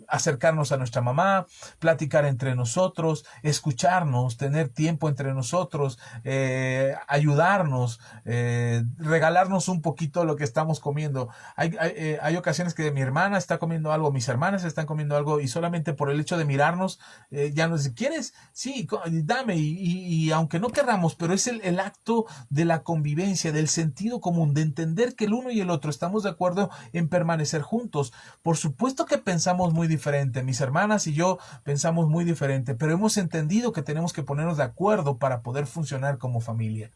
acercarnos a nuestra mamá, platicar entre nosotros, escucharnos, tener tiempo entre nosotros, ayudarnos, regalarnos un poquito lo que estamos comiendo. Hay ocasiones que mi hermana está comiendo algo, mis hermanas están comiendo algo y solamente por el hecho de mirarnos ya nos dice, ¿quieres? Sí, dame. Y aunque no querramos, pero es el acto de la convivencia, del sentido común, de entender que el uno y el otro estamos de acuerdo en permanecer juntos. Por supuesto que pensamos muy diferente, mis hermanas y yo pensamos muy diferente, pero hemos entendido que tenemos que ponernos de acuerdo para poder funcionar como familia.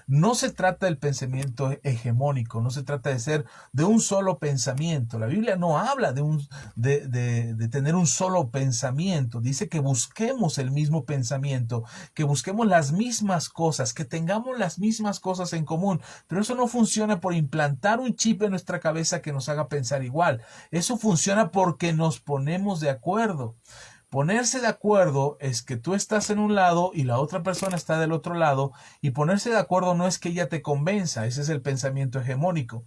No se trata del pensamiento hegemónico, no se trata de ser de un solo pensamiento. La Biblia no habla de tener un solo pensamiento, dice que busquemos el mismo pensamiento, que busquemos las mismas cosas, que tengamos las mismas cosas en común, pero eso no funciona por implantar un chip en nuestra cabeza que nos haga pensar igual. Eso funciona porque nos ponemos de acuerdo. Ponerse de acuerdo es que tú estás en un lado y la otra persona está del otro lado, y ponerse de acuerdo no es que ella te convenza, ese es el pensamiento hegemónico,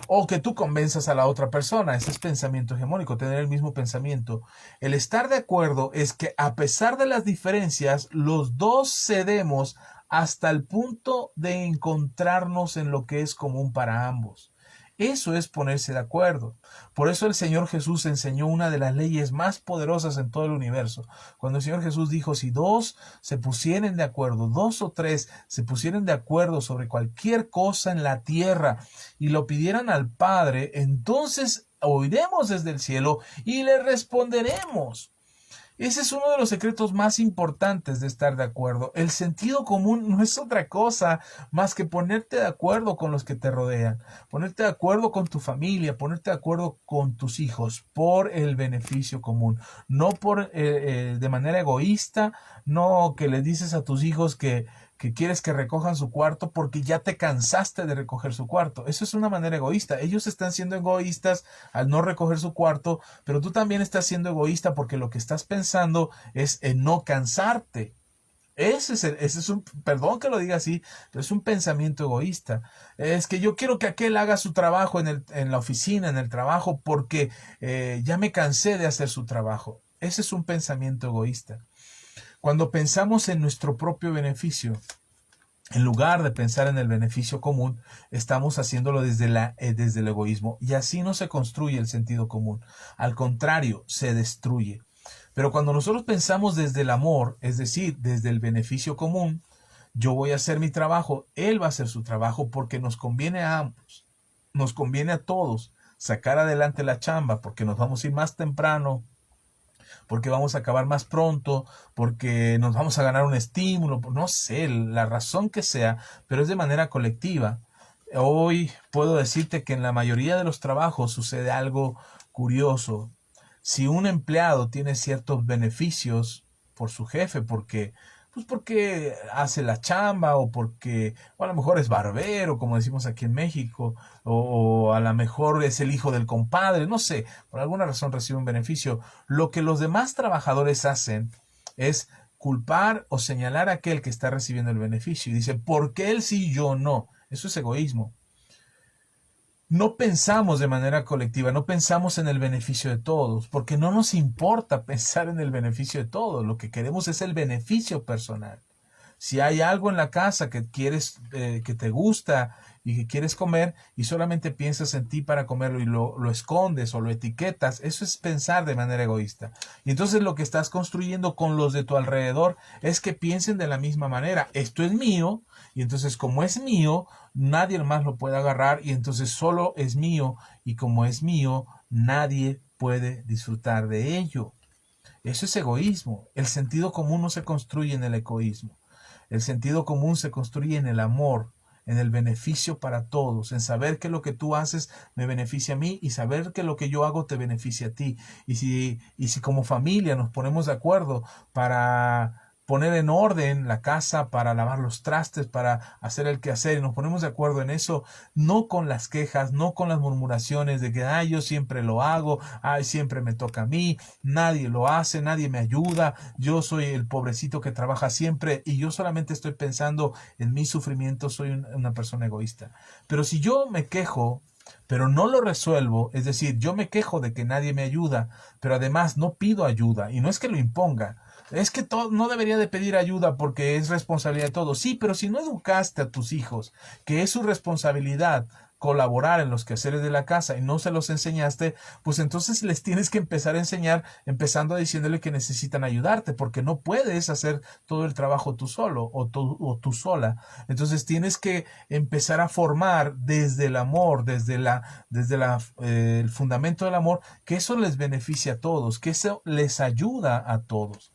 o que tú convenzas a la otra persona, ese es pensamiento hegemónico, tener el mismo pensamiento. El estar de acuerdo es que a pesar de las diferencias, los dos cedemos hasta el punto de encontrarnos en lo que es común para ambos. Eso es ponerse de acuerdo. Por eso el Señor Jesús enseñó una de las leyes más poderosas en todo el universo. Cuando el Señor Jesús dijo, si dos se pusieren de acuerdo, dos o tres se pusieren de acuerdo sobre cualquier cosa en la tierra y lo pidieran al Padre, entonces oiremos desde el cielo y le responderemos. Ese es uno de los secretos más importantes de estar de acuerdo. El sentido común no es otra cosa más que ponerte de acuerdo con los que te rodean, ponerte de acuerdo con tu familia, ponerte de acuerdo con tus hijos por el beneficio común, no por de manera egoísta, no que le dices a tus hijos que quieres que recojan su cuarto porque ya te cansaste de recoger su cuarto. Eso es una manera egoísta. Ellos están siendo egoístas al no recoger su cuarto, pero tú también estás siendo egoísta porque lo que estás pensando es en no cansarte. Ese es un, perdón que lo diga así, pero es un pensamiento egoísta. Es que yo quiero que aquel haga su trabajo en la oficina, en el trabajo, porque ya me cansé de hacer su trabajo. Ese es un pensamiento egoísta. Cuando pensamos en nuestro propio beneficio, en lugar de pensar en el beneficio común, estamos haciéndolo desde el egoísmo. Y así no se construye el sentido común. Al contrario, se destruye. Pero cuando nosotros pensamos desde el amor, es decir, desde el beneficio común, yo voy a hacer mi trabajo, él va a hacer su trabajo porque nos conviene a ambos. Nos conviene a todos sacar adelante la chamba porque nos vamos a ir más temprano, porque vamos a acabar más pronto, porque nos vamos a ganar un estímulo, no sé, la razón que sea, pero es de manera colectiva. Hoy puedo decirte que en la mayoría de los trabajos sucede algo curioso. Si un empleado tiene ciertos beneficios por su jefe, porque hace la chamba o a lo mejor es barbero, como decimos aquí en México, o a lo mejor es el hijo del compadre, no sé, por alguna razón recibe un beneficio. Lo que los demás trabajadores hacen es culpar o señalar a aquel que está recibiendo el beneficio y dice, ¿por qué él sí y yo no? Eso es egoísmo. No pensamos de manera colectiva, no pensamos en el beneficio de todos, porque no nos importa pensar en el beneficio de todos, lo que queremos es el beneficio personal. Si hay algo en la casa que quieres, que te gusta y que quieres comer y solamente piensas en ti para comerlo y lo escondes o lo etiquetas, eso es pensar de manera egoísta. Y entonces lo que estás construyendo con los de tu alrededor es que piensen de la misma manera. Esto es mío y entonces como es mío, nadie más lo puede agarrar y entonces solo es mío y como es mío, nadie puede disfrutar de ello. Eso es egoísmo. El sentido común no se construye en el egoísmo. El sentido común se construye en el amor, en el beneficio para todos, en saber que lo que tú haces me beneficia a mí y saber que lo que yo hago te beneficia a ti. Y si como familia nos ponemos de acuerdo para poner en orden la casa, para lavar los trastes, para hacer el quehacer, y nos ponemos de acuerdo en eso, no con las quejas, no con las murmuraciones de que, ay, yo siempre lo hago, ay, siempre me toca a mí, nadie lo hace, nadie me ayuda, yo soy el pobrecito que trabaja siempre y yo solamente estoy pensando en mi sufrimiento, soy una persona egoísta. Pero si yo me quejo, pero no lo resuelvo, es decir, yo me quejo de que nadie me ayuda, pero además no pido ayuda, y no es que lo imponga, es que no debería de pedir ayuda porque es responsabilidad de todos. Sí, pero si no educaste a tus hijos que es su responsabilidad colaborar en los quehaceres de la casa y no se los enseñaste, pues entonces les tienes que empezar a enseñar empezando a diciéndole que necesitan ayudarte porque no puedes hacer todo el trabajo tú solo o tú sola. Entonces tienes que empezar a formar desde el amor, el fundamento del amor, que eso les beneficia a todos, que eso les ayuda a todos.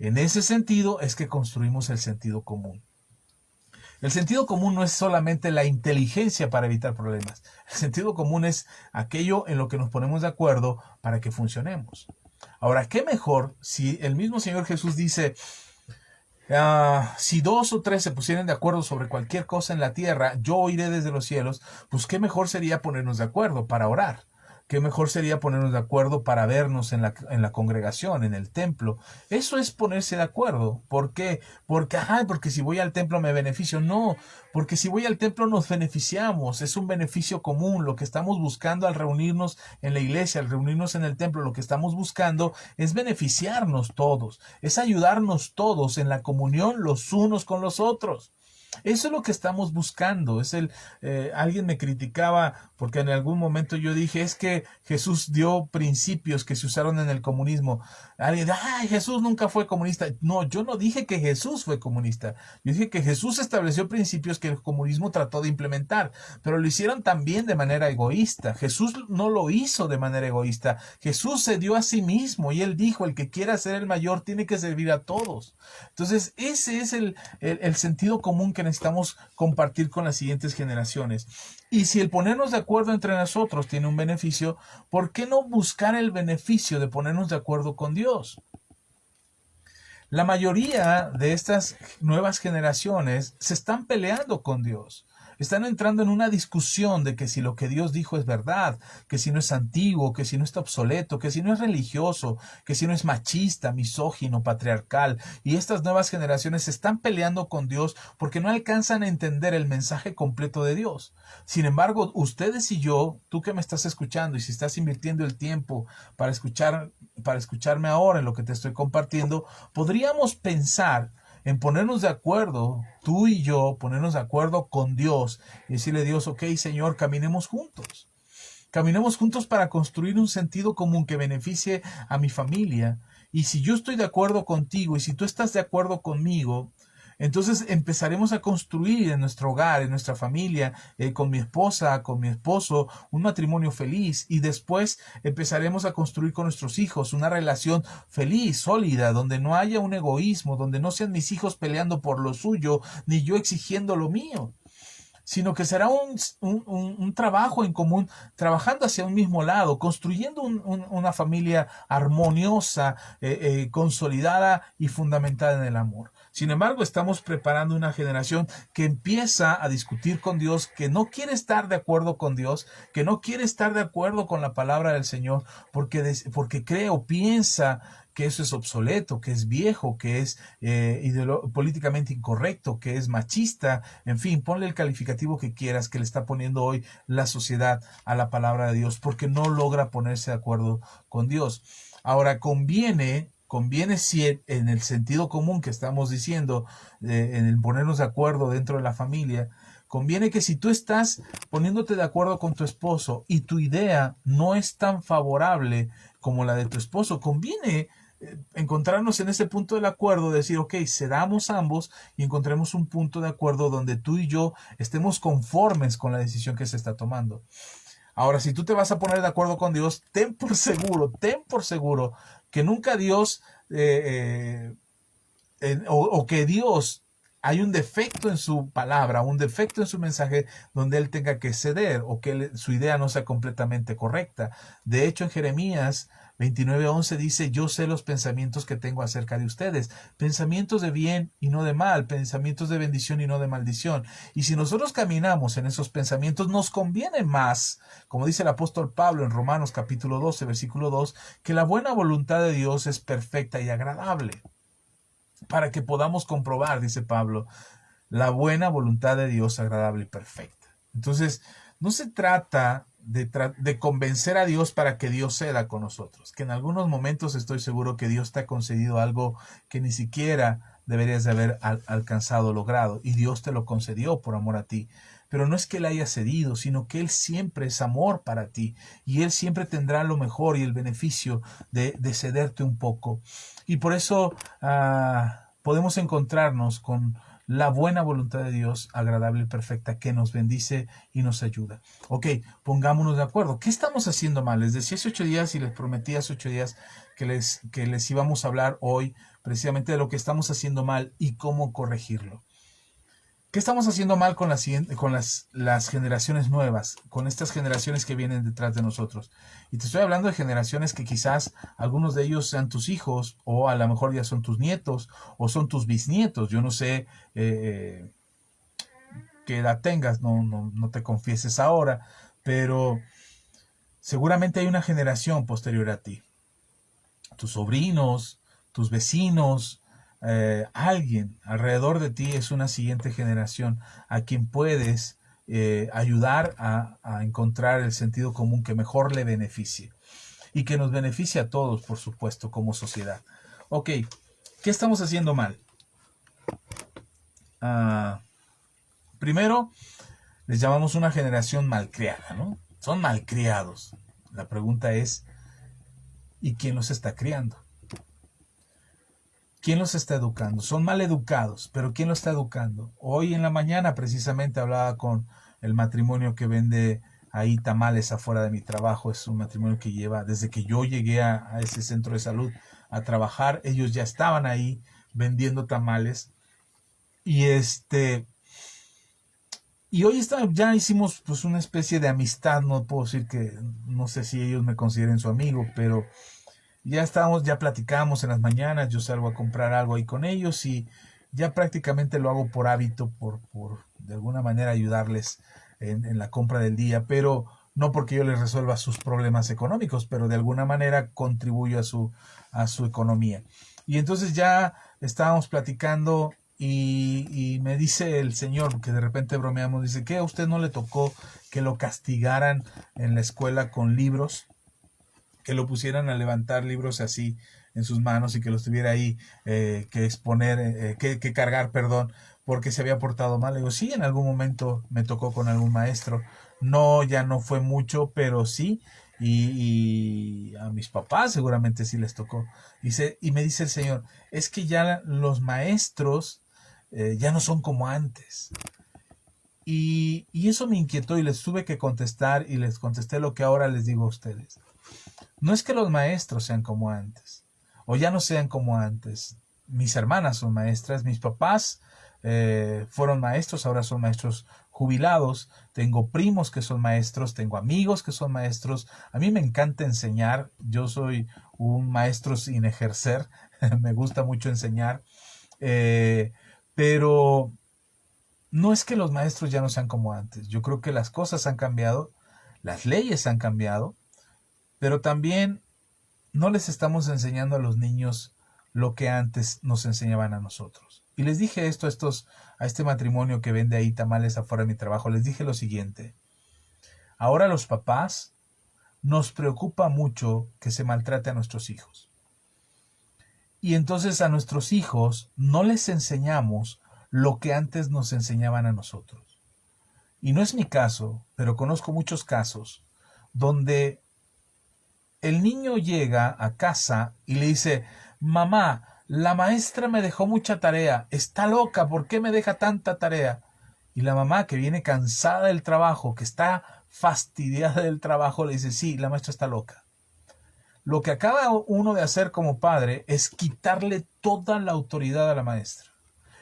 En ese sentido es que construimos el sentido común. El sentido común no es solamente la inteligencia para evitar problemas. El sentido común es aquello en lo que nos ponemos de acuerdo para que funcionemos. Ahora, ¿qué mejor si el mismo Señor Jesús dice, si 2 o 3 se pusieren de acuerdo sobre cualquier cosa en la tierra, yo oiré desde los cielos? Pues qué mejor sería ponernos de acuerdo para orar. Qué mejor sería ponernos de acuerdo para vernos en la congregación, en el templo. Eso es ponerse de acuerdo. ¿Por qué? Porque si voy al templo me beneficio. No, porque si voy al templo nos beneficiamos. Es un beneficio común. Lo que estamos buscando al reunirnos en la iglesia, al reunirnos en el templo, lo que estamos buscando es beneficiarnos todos. Es ayudarnos todos en la comunión los unos con los otros. Eso es lo que estamos buscando. Alguien me criticaba porque en algún momento yo dije, es que Jesús dio principios que se usaron en el comunismo. Alguien, ay, Jesús nunca fue comunista. No, yo no dije que Jesús fue comunista. Yo dije que Jesús estableció principios que el comunismo trató de implementar, pero lo hicieron también de manera egoísta. Jesús no lo hizo de manera egoísta. Jesús se dio a sí mismo y él dijo, el que quiera ser el mayor tiene que servir a todos. Entonces, ese es el sentido común que necesitamos compartir con las siguientes generaciones. Y si el ponernos de acuerdo entre nosotros tiene un beneficio, ¿por qué no buscar el beneficio de ponernos de acuerdo con Dios? La mayoría de estas nuevas generaciones se están peleando con Dios. Están entrando en una discusión de que si lo que Dios dijo es verdad, que si no es antiguo, que si no está obsoleto, que si no es religioso, que si no es machista, misógino, patriarcal. Y estas nuevas generaciones se están peleando con Dios porque no alcanzan a entender el mensaje completo de Dios. Sin embargo, ustedes y yo, tú que me estás escuchando y si estás invirtiendo el tiempo para escucharme ahora en lo que te estoy compartiendo, podríamos pensar en ponernos de acuerdo, tú y yo, ponernos de acuerdo con Dios y decirle a Dios, ok, Señor, caminemos juntos. Caminemos juntos para construir un sentido común que beneficie a mi familia. Y si yo estoy de acuerdo contigo y si tú estás de acuerdo conmigo, Entonces empezaremos a construir en nuestro hogar, en nuestra familia, con mi esposa, con mi esposo, un matrimonio feliz, y después empezaremos a construir con nuestros hijos una relación feliz, sólida, donde no haya un egoísmo, donde no sean mis hijos peleando por lo suyo, ni yo exigiendo lo mío, sino que será un trabajo en común, trabajando hacia un mismo lado, construyendo una familia armoniosa, consolidada y fundamentada en el amor. Sin embargo, estamos preparando una generación que empieza a discutir con Dios, que no quiere estar de acuerdo con Dios, que no quiere estar de acuerdo con la palabra del Señor, porque cree o piensa que eso es obsoleto, que es viejo, que es políticamente incorrecto, que es machista, en fin, ponle el calificativo que quieras que le está poniendo hoy la sociedad a la palabra de Dios, porque no logra ponerse de acuerdo con Dios. Ahora, conviene si en el sentido común que estamos diciendo, en el ponernos de acuerdo dentro de la familia, conviene que si tú estás poniéndote de acuerdo con tu esposo y tu idea no es tan favorable como la de tu esposo, conviene encontrarnos en ese punto del acuerdo, decir, ok, cedamos ambos y encontremos un punto de acuerdo donde tú y yo estemos conformes con la decisión que se está tomando. Ahora, si tú te vas a poner de acuerdo con Dios, ten por seguro que nunca Dios o que Dios hay un defecto en su palabra, un defecto en su mensaje donde él tenga que ceder o que su idea no sea completamente correcta. De hecho, en Jeremías 29:11 dice, yo sé los pensamientos que tengo acerca de ustedes, pensamientos de bien y no de mal, pensamientos de bendición y no de maldición. Y si nosotros caminamos en esos pensamientos, nos conviene más, como dice el apóstol Pablo en Romanos capítulo 12, versículo 2, que la buena voluntad de Dios es perfecta y agradable, para que podamos comprobar, dice Pablo, la buena voluntad de Dios agradable y perfecta. Entonces, no se trata de convencer a Dios para que Dios ceda con nosotros, que en algunos momentos estoy seguro que Dios te ha concedido algo que ni siquiera deberías de haber alcanzado, logrado, y Dios te lo concedió por amor a ti. Pero no es que Él haya cedido, sino que Él siempre es amor para ti, y Él siempre tendrá lo mejor y el beneficio de cederte un poco. Y por eso podemos encontrarnos con la buena voluntad de Dios, agradable y perfecta, que nos bendice y nos ayuda. Ok, pongámonos de acuerdo. ¿Qué estamos haciendo mal? Les decía hace 8 días y les prometí hace 8 días que les íbamos a hablar hoy precisamente de lo que estamos haciendo mal y cómo corregirlo. ¿Qué estamos haciendo mal con las generaciones nuevas, con estas generaciones que vienen detrás de nosotros? Y te estoy hablando de generaciones que quizás algunos de ellos sean tus hijos, o a lo mejor ya son tus nietos, o son tus bisnietos. Yo no sé qué edad tengas, no te confieses ahora, pero seguramente hay una generación posterior a ti. Tus sobrinos, tus vecinos, alguien alrededor de ti es una siguiente generación a quien puedes ayudar a encontrar el sentido común que mejor le beneficie y que nos beneficie a todos, por supuesto, como sociedad. Ok, ¿qué estamos haciendo mal? Primero, les llamamos una generación malcriada, ¿no? Son malcriados. La pregunta es, ¿y quién los está criando? ¿Quién los está educando? Son mal educados, pero ¿quién los está educando? Hoy en la mañana precisamente hablaba con el matrimonio que vende ahí tamales afuera de mi trabajo. Es un matrimonio que lleva, desde que yo llegué a ese centro de salud a trabajar, ellos ya estaban ahí vendiendo tamales. Y hoy ya hicimos pues una especie de amistad. No puedo decir que, no sé si ellos me consideren su amigo, pero ya platicamos en las mañanas, yo salgo a comprar algo ahí con ellos y ya prácticamente lo hago por hábito, por de alguna manera ayudarles en la compra del día, pero no porque yo les resuelva sus problemas económicos, pero de alguna manera contribuyo a su economía. Y entonces ya estábamos platicando y me dice el señor, que de repente bromeamos, dice, ¿qué a usted no le tocó que lo castigaran en la escuela con libros? Que lo pusieran a levantar libros así en sus manos y que los tuviera ahí que exponer, que cargar, perdón, porque se había portado mal. Le digo, sí, en algún momento me tocó con algún maestro. No, ya no fue mucho, pero sí. Y a mis papás seguramente sí les tocó. Y me dice el Señor, es que ya los maestros ya no son como antes. Y eso me inquietó y les tuve que contestar y les contesté lo que ahora les digo a ustedes. No es que los maestros sean como antes o ya no sean como antes. Mis hermanas son maestras, mis papás fueron maestros, ahora son maestros jubilados. Tengo primos que son maestros, tengo amigos que son maestros. A mí me encanta enseñar. Yo soy un maestro sin ejercer. Me gusta mucho enseñar. Pero no es que los maestros ya no sean como antes. Yo creo que las cosas han cambiado, las leyes han cambiado, pero también no les estamos enseñando a los niños lo que antes nos enseñaban a nosotros. Y les dije esto a este matrimonio que vende ahí tamales afuera de mi trabajo, les dije lo siguiente: ahora los papás nos preocupa mucho que se maltrate a nuestros hijos. Y entonces a nuestros hijos no les enseñamos lo que antes nos enseñaban a nosotros. Y no es mi caso, pero conozco muchos casos donde el niño llega a casa y le dice: mamá, la maestra me dejó mucha tarea, está loca, ¿por qué me deja tanta tarea? Y la mamá, que viene cansada del trabajo, que está fastidiada del trabajo, le dice: sí, la maestra está loca. Lo que acaba uno de hacer como padre es quitarle toda la autoridad a la maestra.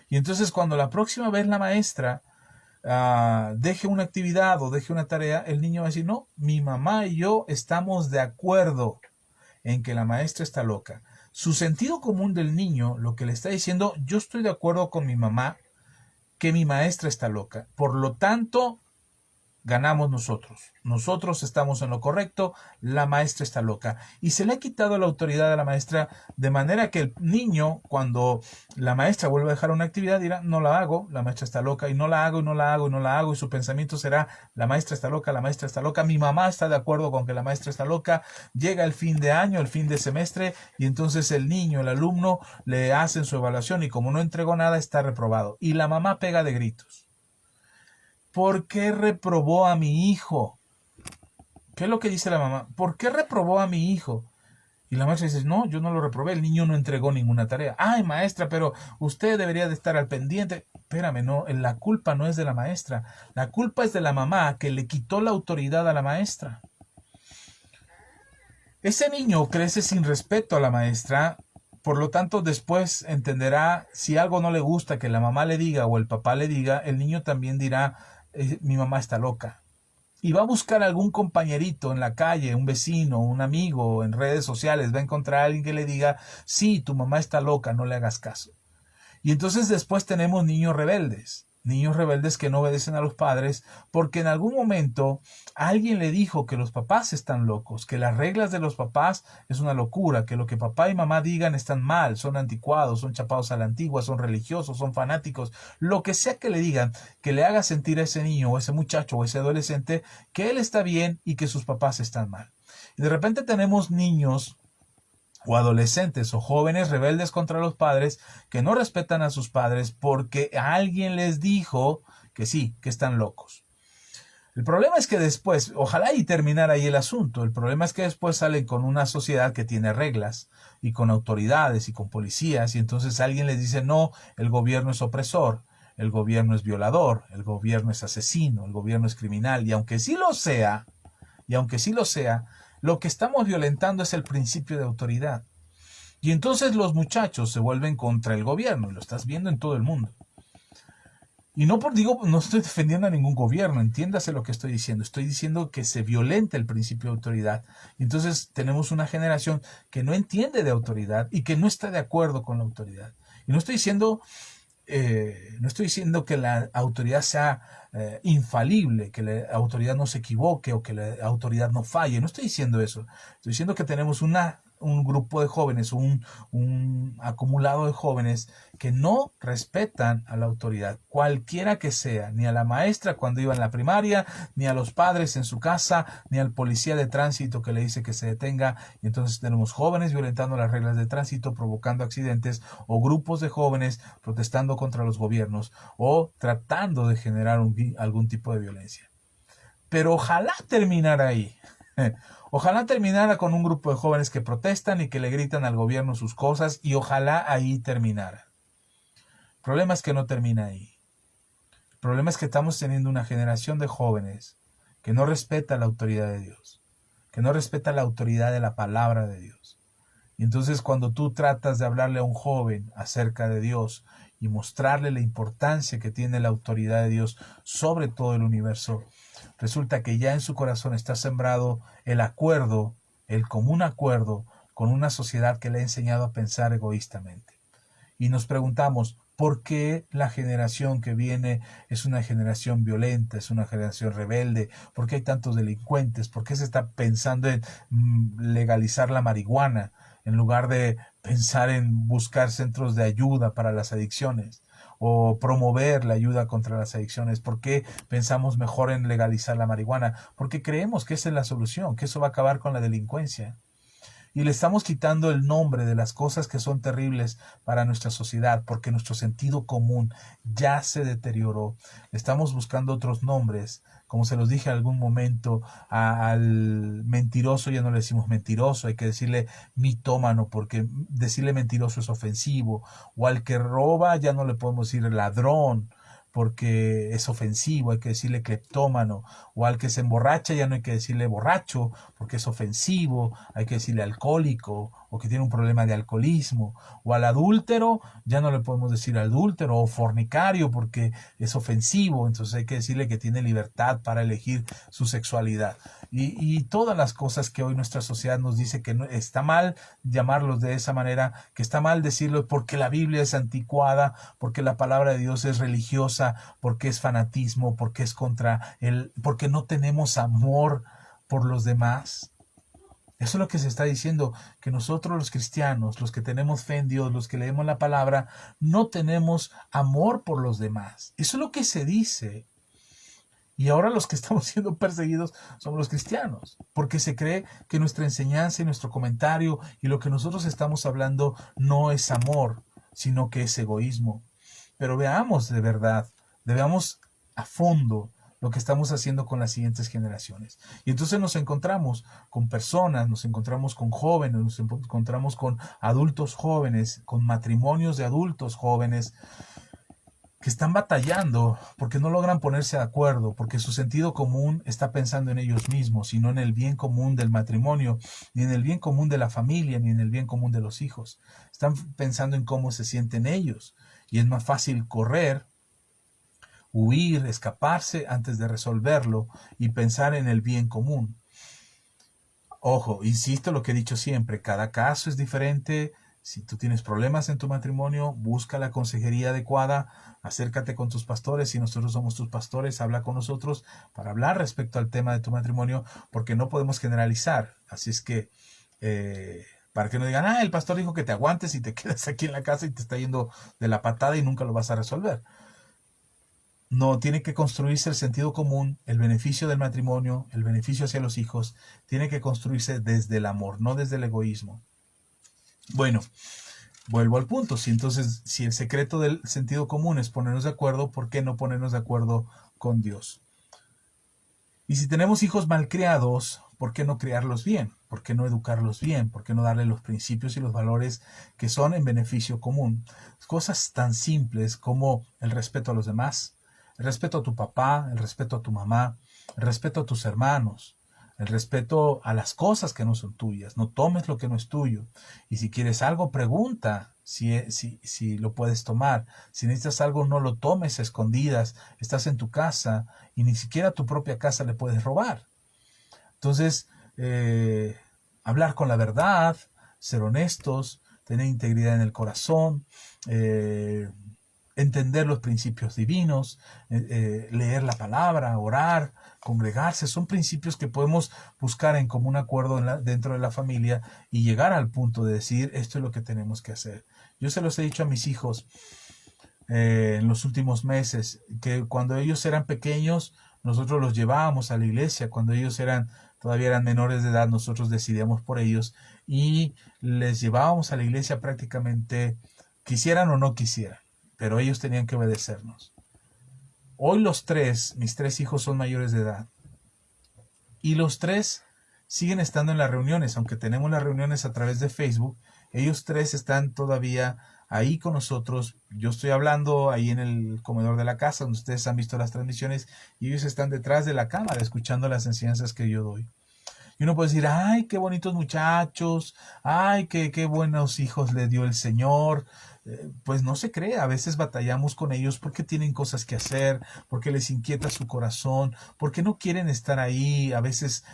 Y entonces cuando la próxima vez la maestra deje una actividad o deje una tarea, el niño va a decir: no, mi mamá y yo estamos de acuerdo en que la maestra está loca. Su sentido común del niño lo que le está diciendo: yo estoy de acuerdo con mi mamá que mi maestra está loca. Por lo tanto, ganamos nosotros. Nosotros estamos en lo correcto, la maestra está loca. Y se le ha quitado la autoridad a la maestra, de manera que el niño, cuando la maestra vuelve a dejar una actividad, dirá: no la hago, la maestra está loca, y no la hago, y no la hago, y no la hago, y su pensamiento será: la maestra está loca, la maestra está loca, mi mamá está de acuerdo con que la maestra está loca. Llega el fin de año, el fin de semestre, y entonces el niño, el alumno, le hacen su evaluación, y como no entregó nada, está reprobado. Y la mamá pega de gritos: ¿por qué reprobó a mi hijo? ¿Qué es lo que dice la mamá? ¿Por qué reprobó a mi hijo? Y la maestra dice: no, yo no lo reprobé, el niño no entregó ninguna tarea. Ay, maestra, pero usted debería de estar al pendiente. Espérame, no, la culpa no es de la maestra, la culpa es de la mamá, que le quitó la autoridad a la maestra. Ese niño crece sin respeto a la maestra, por lo tanto después entenderá, si algo no le gusta que la mamá le diga o el papá le diga, el niño también dirá: mi mamá está loca. Y va a buscar algún compañerito en la calle, un vecino, un amigo, en redes sociales, va a encontrar a alguien que le diga: sí, tu mamá está loca, no le hagas caso. Y entonces después tenemos niños rebeldes que no obedecen a los padres porque en algún momento alguien le dijo que los papás están locos, que las reglas de los papás es una locura, que lo que papá y mamá digan están mal, son anticuados, son chapados a la antigua, son religiosos, son fanáticos, lo que sea que le digan, que le haga sentir a ese niño o ese muchacho o ese adolescente que él está bien y que sus papás están mal. Y de repente tenemos niños o adolescentes o jóvenes rebeldes contra los padres que no respetan a sus padres porque alguien les dijo que sí, que están locos. El problema es que después, ojalá y terminar ahí el asunto, el problema es que después salen con una sociedad que tiene reglas y con autoridades y con policías, y entonces alguien les dice: no, el gobierno es opresor, el gobierno es violador, el gobierno es asesino, el gobierno es criminal, y aunque sí lo sea, lo que estamos violentando es el principio de autoridad. Y entonces los muchachos se vuelven contra el gobierno, y lo estás viendo en todo el mundo. Y no estoy defendiendo a ningún gobierno, entiéndase lo que estoy diciendo. Estoy diciendo que se violenta el principio de autoridad. Y entonces tenemos una generación que no entiende de autoridad y que no está de acuerdo con la autoridad. Y no estoy diciendo que la autoridad sea infalible, que la autoridad no se equivoque o que la autoridad no falle. No estoy diciendo eso. Estoy diciendo que tenemos un grupo de jóvenes, un acumulado de jóvenes que no respetan a la autoridad, cualquiera que sea, ni a la maestra cuando iba en la primaria, ni a los padres en su casa, ni al policía de tránsito que le dice que se detenga. Y entonces tenemos jóvenes violentando las reglas de tránsito, provocando accidentes, o grupos de jóvenes protestando contra los gobiernos o tratando de generar algún tipo de violencia. Pero ojalá terminara ahí. Ojalá terminara con un grupo de jóvenes que protestan y que le gritan al gobierno sus cosas, y ojalá ahí terminara. El problema es que no termina ahí. El problema es que estamos teniendo una generación de jóvenes que no respeta la autoridad de Dios, que no respeta la autoridad de la palabra de Dios. Y entonces cuando tú tratas de hablarle a un joven acerca de Dios y mostrarle la importancia que tiene la autoridad de Dios sobre todo el universo, resulta que ya en su corazón está sembrado el acuerdo, el común acuerdo con una sociedad que le ha enseñado a pensar egoístamente. Y nos preguntamos, ¿por qué la generación que viene es una generación violenta, es una generación rebelde? ¿Por qué hay tantos delincuentes? ¿Por qué se está pensando en legalizar la marihuana en lugar de pensar en buscar centros de ayuda para las adicciones o promover la ayuda contra las adicciones? ¿Por qué pensamos mejor en legalizar la marihuana? Porque creemos que esa es la solución, que eso va a acabar con la delincuencia. Y le estamos quitando el nombre de las cosas que son terribles para nuestra sociedad, porque nuestro sentido común ya se deterioró. Le estamos buscando otros nombres. Como se los dije en algún momento, al mentiroso ya no le decimos mentiroso, hay que decirle mitómano, porque decirle mentiroso es ofensivo. O al que roba ya no le podemos decir ladrón, porque es ofensivo, hay que decirle cleptómano. O al que se emborracha ya no hay que decirle borracho, porque es ofensivo, hay que decirle alcohólico, o que tiene un problema de alcoholismo. O al adúltero ya no le podemos decir adúltero o fornicario, porque es ofensivo, entonces hay que decirle que tiene libertad para elegir su sexualidad. Y todas las cosas que hoy nuestra sociedad nos dice que no, está mal llamarlos de esa manera, que está mal decirlo porque la Biblia es anticuada, porque la palabra de Dios es religiosa, porque es fanatismo, porque es porque no tenemos amor por los demás. Eso es lo que se está diciendo, que nosotros los cristianos, los que tenemos fe en Dios, los que leemos la palabra, no tenemos amor por los demás. Eso es lo que se dice. Y ahora los que estamos siendo perseguidos somos los cristianos, porque se cree que nuestra enseñanza y nuestro comentario y lo que nosotros estamos hablando no es amor, sino que es egoísmo. Pero veamos de verdad, veamos a fondo lo que estamos haciendo con las siguientes generaciones. Y entonces nos encontramos con personas, nos encontramos con jóvenes, nos encontramos con adultos jóvenes, con matrimonios de adultos jóvenes, que están batallando porque no logran ponerse de acuerdo, porque su sentido común está pensando en ellos mismos y no en el bien común del matrimonio, ni en el bien común de la familia, ni en el bien común de los hijos. Están pensando en cómo se sienten ellos y es más fácil correr, huir, escaparse antes de resolverlo y pensar en el bien común. Ojo, insisto lo que he dicho siempre, cada caso es diferente. Si tú tienes problemas en tu matrimonio, busca la consejería adecuada, acércate con tus pastores, si nosotros somos tus pastores, habla con nosotros para hablar respecto al tema de tu matrimonio, porque no podemos generalizar. Así es que, para que no digan, el pastor dijo que te aguantes y te quedas aquí en la casa y te está yendo de la patada y nunca lo vas a resolver. No, tiene que construirse el sentido común, el beneficio del matrimonio, el beneficio hacia los hijos, tiene que construirse desde el amor, no desde el egoísmo. Bueno, vuelvo al punto. Si el secreto del sentido común es ponernos de acuerdo, ¿por qué no ponernos de acuerdo con Dios? Y si tenemos hijos malcriados, ¿por qué no criarlos bien? ¿Por qué no educarlos bien? ¿Por qué no darle los principios y los valores que son en beneficio común? Cosas tan simples como el respeto a los demás, el respeto a tu papá, el respeto a tu mamá, el respeto a tus hermanos, el respeto a las cosas que no son tuyas. No tomes lo que no es tuyo. Y si quieres algo, pregunta si lo puedes tomar. Si necesitas algo, no lo tomes a escondidas. Estás en tu casa y ni siquiera a tu propia casa le puedes robar. Entonces, hablar con la verdad, ser honestos, tener integridad en el corazón, entender los principios divinos, leer la palabra, orar, congregarse, son principios que podemos buscar en común acuerdo dentro de la familia y llegar al punto de decir, esto es lo que tenemos que hacer. Yo se los he dicho a mis hijos en los últimos meses, que cuando ellos eran pequeños, nosotros los llevábamos a la iglesia, cuando ellos todavía eran menores de edad, nosotros decidíamos por ellos y les llevábamos a la iglesia prácticamente, quisieran o no quisieran, pero ellos tenían que obedecernos. Hoy mis tres hijos son mayores de edad y los tres siguen estando en las reuniones, aunque tenemos las reuniones a través de Facebook, ellos tres están todavía ahí con nosotros. Yo estoy hablando ahí en el comedor de la casa, donde ustedes han visto las transmisiones, y ellos están detrás de la cámara escuchando las enseñanzas que yo doy. Y uno puede decir, ay, qué bonitos muchachos, ay, qué buenos hijos le dio el Señor. Pues no se cree, a veces batallamos con ellos porque tienen cosas que hacer, porque les inquieta su corazón, porque no quieren estar ahí. A veces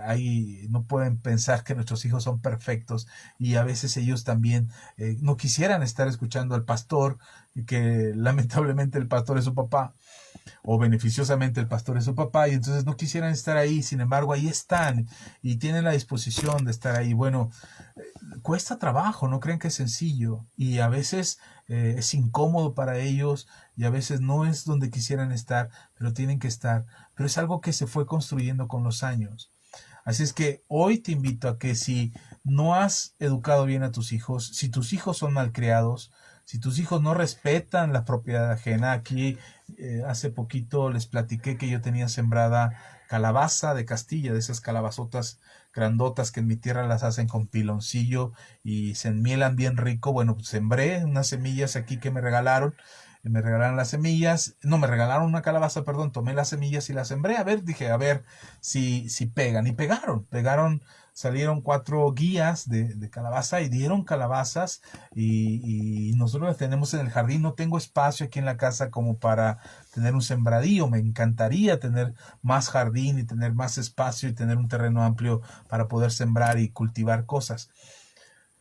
ahí no pueden pensar que nuestros hijos son perfectos, y a veces ellos también no quisieran estar escuchando al pastor, y que lamentablemente el pastor es su papá, o beneficiosamente el pastor es su papá, y entonces no quisieran estar ahí. Sin embargo, ahí están y tienen la disposición de estar ahí. Bueno, cuesta trabajo, no creen que es sencillo, y a veces es incómodo para ellos, y a veces no es donde quisieran estar, pero tienen que estar. Pero es algo que se fue construyendo con los años. Así es que hoy te invito a que, si no has educado bien a tus hijos, si tus hijos son malcriados, si tus hijos no respetan la propiedad ajena. Aquí hace poquito les platiqué que yo tenía sembrada calabaza de Castilla, de esas calabazotas grandotas que en mi tierra las hacen con piloncillo y se enmielan bien rico. Bueno, pues sembré unas semillas aquí que me regalaron las semillas, no, me regalaron una calabaza, perdón, tomé las semillas y las sembré. A ver, dije, a ver si pegan. Y pegaron, salieron 4 guías de calabaza y dieron calabazas, y nosotros las tenemos en el jardín. No tengo espacio aquí en la casa como para tener un sembradío. Me encantaría tener más jardín y tener más espacio y tener un terreno amplio para poder sembrar y cultivar cosas.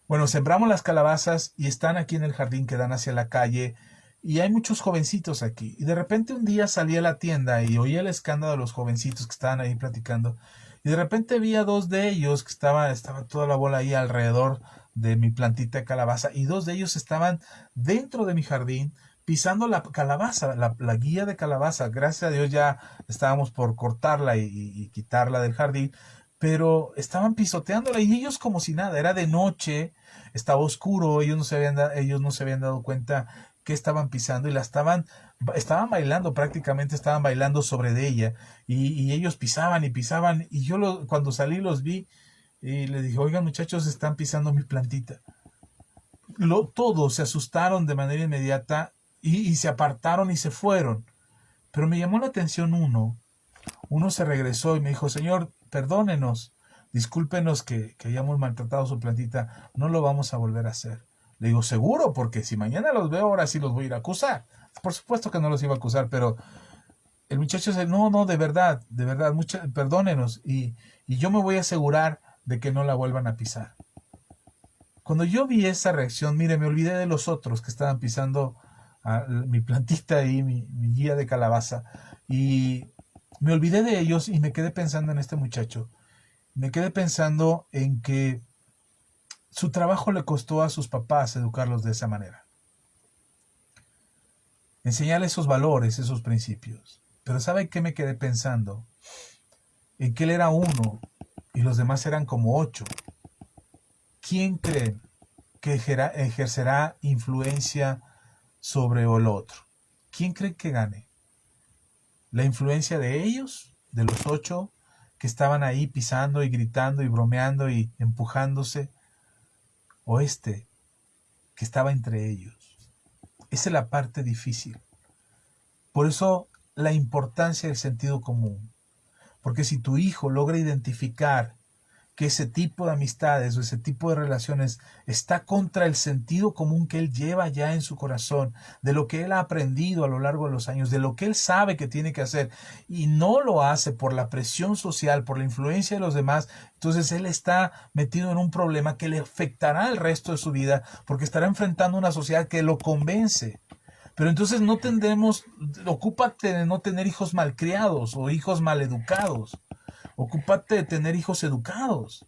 Bueno, sembramos las calabazas y están aquí en el jardín que dan hacia la calle, y hay muchos jovencitos aquí. Y de repente un día salí a la tienda y oí el escándalo de los jovencitos que estaban ahí platicando. Y de repente vi a 2 de ellos que estaba toda la bola ahí alrededor de mi plantita de calabaza, y 2 de ellos estaban dentro de mi jardín pisando la calabaza, la guía de calabaza. Gracias a Dios ya estábamos por cortarla y quitarla del jardín, pero estaban pisoteándola, y ellos como si nada. Era de noche, estaba oscuro, ellos no se habían dado cuenta que estaban pisando, y estaban bailando, prácticamente estaban bailando sobre de ella, y ellos pisaban y pisaban, y yo cuando salí los vi y les dije, oigan muchachos, están pisando mi plantita. Todos se asustaron de manera inmediata, y se apartaron y se fueron. Pero me llamó la atención uno se regresó y me dijo, señor, perdónenos, discúlpenos que hayamos maltratado su plantita, no lo vamos a volver a hacer. Le digo, seguro, porque si mañana los veo, ahora sí los voy a ir a acusar. Por supuesto que no los iba a acusar, pero el muchacho dice, no, de verdad, perdónenos, y yo me voy a asegurar de que no la vuelvan a pisar. Cuando yo vi esa reacción, mire, me olvidé de los otros que estaban pisando mi plantita y mi guía de calabaza, y me olvidé de ellos y me quedé pensando en este muchacho. Me quedé pensando en que su trabajo le costó a sus papás educarlos de esa manera, enseñarles esos valores, esos principios. Pero ¿sabe qué me quedé pensando? En que él era uno y los demás eran como 8. ¿Quién cree que ejercerá influencia sobre el otro? ¿Quién cree que gane? ¿La influencia de ellos, de los 8 que estaban ahí pisando y gritando y bromeando y empujándose, o que estaba entre ellos? Esa es la parte difícil. Por eso la importancia del sentido común. Porque si tu hijo logra identificar que ese tipo de amistades o ese tipo de relaciones está contra el sentido común que él lleva ya en su corazón, de lo que él ha aprendido a lo largo de los años, de lo que él sabe que tiene que hacer, y no lo hace por la presión social, por la influencia de los demás, entonces él está metido en un problema que le afectará el resto de su vida, porque estará enfrentando una sociedad que lo convence. Pero entonces ocúpate de no tener hijos malcriados o hijos maleducados. Ocúpate de tener hijos educados,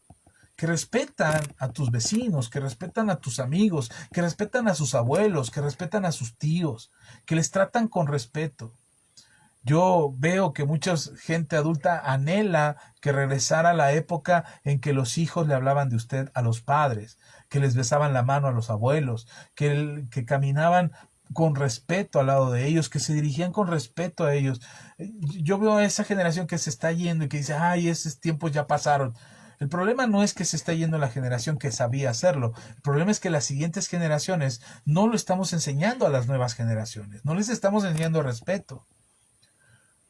que respetan a tus vecinos, que respetan a tus amigos, que respetan a sus abuelos, que respetan a sus tíos, que les tratan con respeto. Yo veo que mucha gente adulta anhela que regresara la época en que los hijos le hablaban de usted a los padres, que les besaban la mano a los abuelos, que caminaban con respeto al lado de ellos, que se dirigían con respeto a ellos. Yo veo a esa generación que se está yendo y que dice, ay, esos tiempos ya pasaron. El problema no es que se está yendo la generación que sabía hacerlo. El problema es que las siguientes generaciones no lo estamos enseñando a las nuevas generaciones. No les estamos enseñando respeto.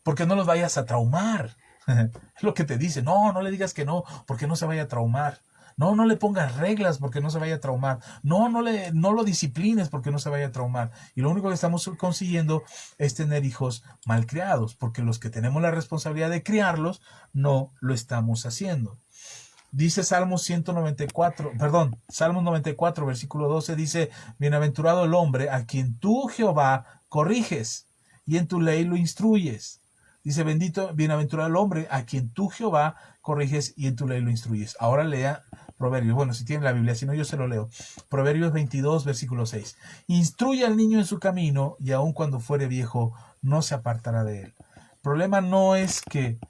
Porque no los vayas a traumar. Es lo que te dice. No, no le digas que no, porque no se vaya a traumar. No, no le pongas reglas porque no se vaya a traumar. No, no lo disciplines porque no se vaya a traumar. Y lo único que estamos consiguiendo es tener hijos malcriados, porque los que tenemos la responsabilidad de criarlos no lo estamos haciendo. Dice Salmos 94, versículo 12, dice: bienaventurado el hombre a quien tú, Jehová, corriges y en tu ley lo instruyes. Dice: bienaventurado el hombre a quien tú, Jehová, corriges y en tu ley lo instruyes. Ahora lea Proverbios. Bueno, si tiene la Biblia, si no, yo se lo leo. Proverbios 22, versículo 6. Instruye al niño en su camino, y aun cuando fuere viejo, no se apartará de él. El problema no es que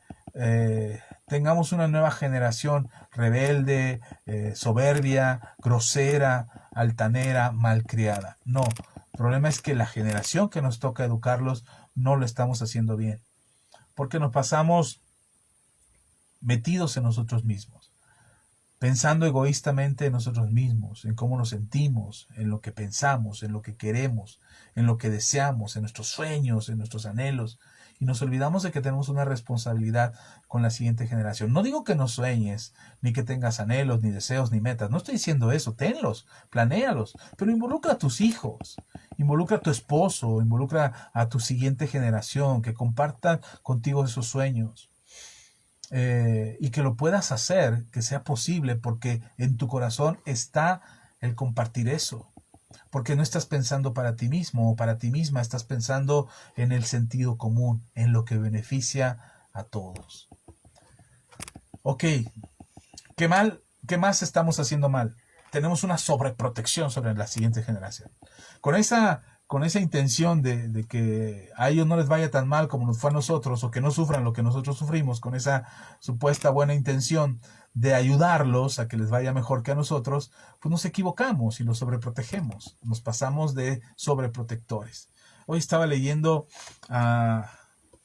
tengamos una nueva generación rebelde, soberbia, grosera, altanera, malcriada. No, el problema es que la generación que nos toca educarlos no lo estamos haciendo bien. Porque nos pasamos metidos en nosotros mismos, pensando egoístamente en nosotros mismos, en cómo nos sentimos, en lo que pensamos, en lo que queremos, en lo que deseamos, en nuestros sueños, en nuestros anhelos. Y nos olvidamos de que tenemos una responsabilidad con la siguiente generación. No digo que no sueñes, ni que tengas anhelos, ni deseos, ni metas. No estoy diciendo eso. Tenlos, planéalos, pero involucra a tus hijos, involucra a tu esposo, involucra a tu siguiente generación, que compartan contigo esos sueños. Y que lo puedas hacer, que sea posible, porque en tu corazón está el compartir eso. Porque no estás pensando para ti mismo o para ti misma, estás pensando en el sentido común, en lo que beneficia a todos. Ok, ¿qué más estamos haciendo mal? Tenemos una sobreprotección sobre la siguiente generación. Con esa intención de que a ellos no les vaya tan mal como nos fue a nosotros, o que no sufran lo que nosotros sufrimos, con esa supuesta buena intención de ayudarlos a que les vaya mejor que a nosotros, pues nos equivocamos y los sobreprotegemos. Nos pasamos de sobreprotectores. Hoy estaba leyendo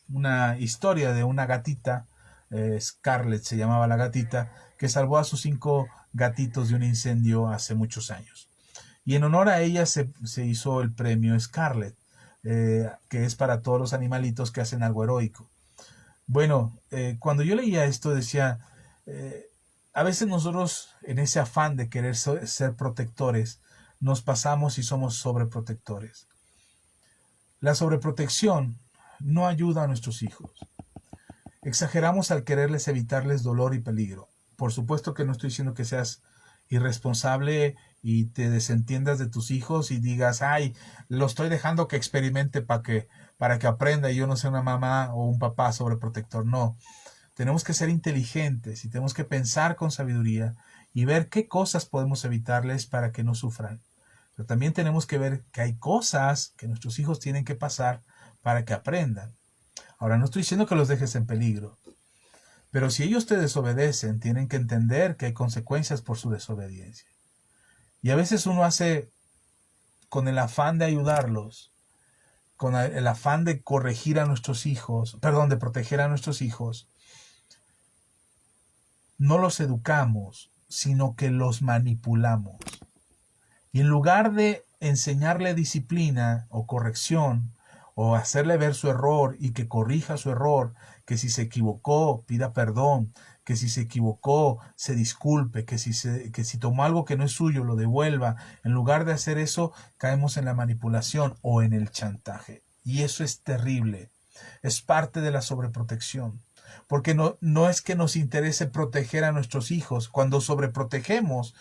una historia de una gatita, Scarlett se llamaba la gatita, que salvó a sus 5 gatitos de un incendio hace muchos años. Y en honor a ella se hizo el premio Scarlett, que es para todos los animalitos que hacen algo heroico. Bueno, cuando yo leía esto decía, a veces nosotros en ese afán de querer ser protectores, nos pasamos y somos sobreprotectores. La sobreprotección no ayuda a nuestros hijos. Exageramos al quererles evitarles dolor y peligro. Por supuesto que no estoy diciendo que seas irresponsable y te desentiendas de tus hijos y digas, ay, lo estoy dejando que experimente para que aprenda y yo no sea una mamá o un papá sobreprotector. No, tenemos que ser inteligentes y tenemos que pensar con sabiduría y ver qué cosas podemos evitarles para que no sufran. Pero también tenemos que ver que hay cosas que nuestros hijos tienen que pasar para que aprendan. Ahora, no estoy diciendo que los dejes en peligro, pero si ellos te desobedecen, tienen que entender que hay consecuencias por su desobediencia. Y a veces uno hace con el afán de ayudarlos, con el afán de corregir a nuestros hijos, de proteger a nuestros hijos, no los educamos, sino que los manipulamos. Y en lugar de enseñarle disciplina o corrección, o hacerle ver su error y que corrija su error, que si se equivocó pida perdón, que si se equivocó se disculpe, que si tomó algo que no es suyo lo devuelva, en lugar de hacer eso caemos en la manipulación o en el chantaje. Y eso es terrible, es parte de la sobreprotección. Porque no es que nos interese proteger a nuestros hijos. Cuando sobreprotegemos,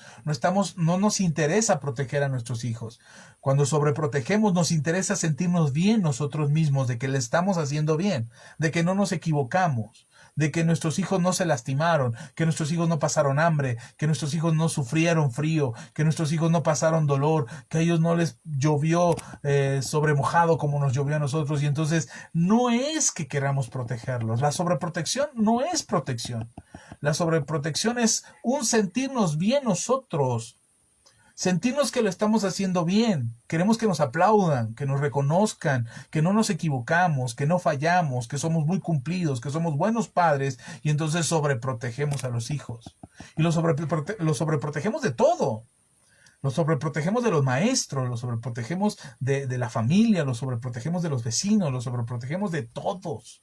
no nos interesa proteger a nuestros hijos. Cuando sobreprotegemos, nos interesa sentirnos bien nosotros mismos, de que le estamos haciendo bien, de que no nos equivocamos, de que nuestros hijos no se lastimaron, que nuestros hijos no pasaron hambre, que nuestros hijos no sufrieron frío, que nuestros hijos no pasaron dolor, que a ellos no les llovió sobremojado como nos llovió a nosotros. Y entonces no es que queramos protegerlos. La sobreprotección no es protección. La sobreprotección es un sentirnos bien nosotros. sentirnos que lo estamos haciendo bien. Queremos que nos aplaudan, que nos reconozcan, que no nos equivocamos, que no fallamos, que somos muy cumplidos, que somos buenos padres, y entonces sobreprotegemos a los hijos. Y los sobreprotegemos de todo. Los sobreprotegemos de los maestros, los sobreprotegemos de la familia, los sobreprotegemos de los vecinos, los sobreprotegemos de todos.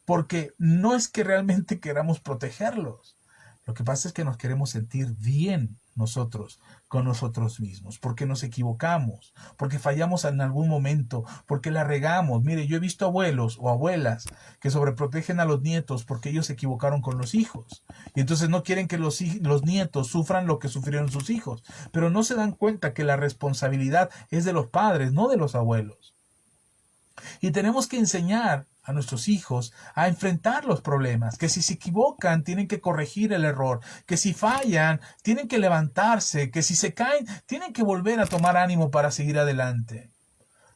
Porque no es que realmente queramos protegerlos. Lo que pasa es que nos queremos sentir bien nosotros, con nosotros mismos, porque nos equivocamos, porque fallamos en algún momento, porque la regamos. Mire, yo he visto abuelos o abuelas que sobreprotegen a los nietos porque ellos se equivocaron con los hijos. Y entonces no quieren que los nietos sufran lo que sufrieron sus hijos. Pero no se dan cuenta que la responsabilidad es de los padres, no de los abuelos. Y tenemos que enseñar a nuestros hijos a enfrentar los problemas, que si se equivocan tienen que corregir el error, que si fallan tienen que levantarse, que si se caen tienen que volver a tomar ánimo para seguir adelante.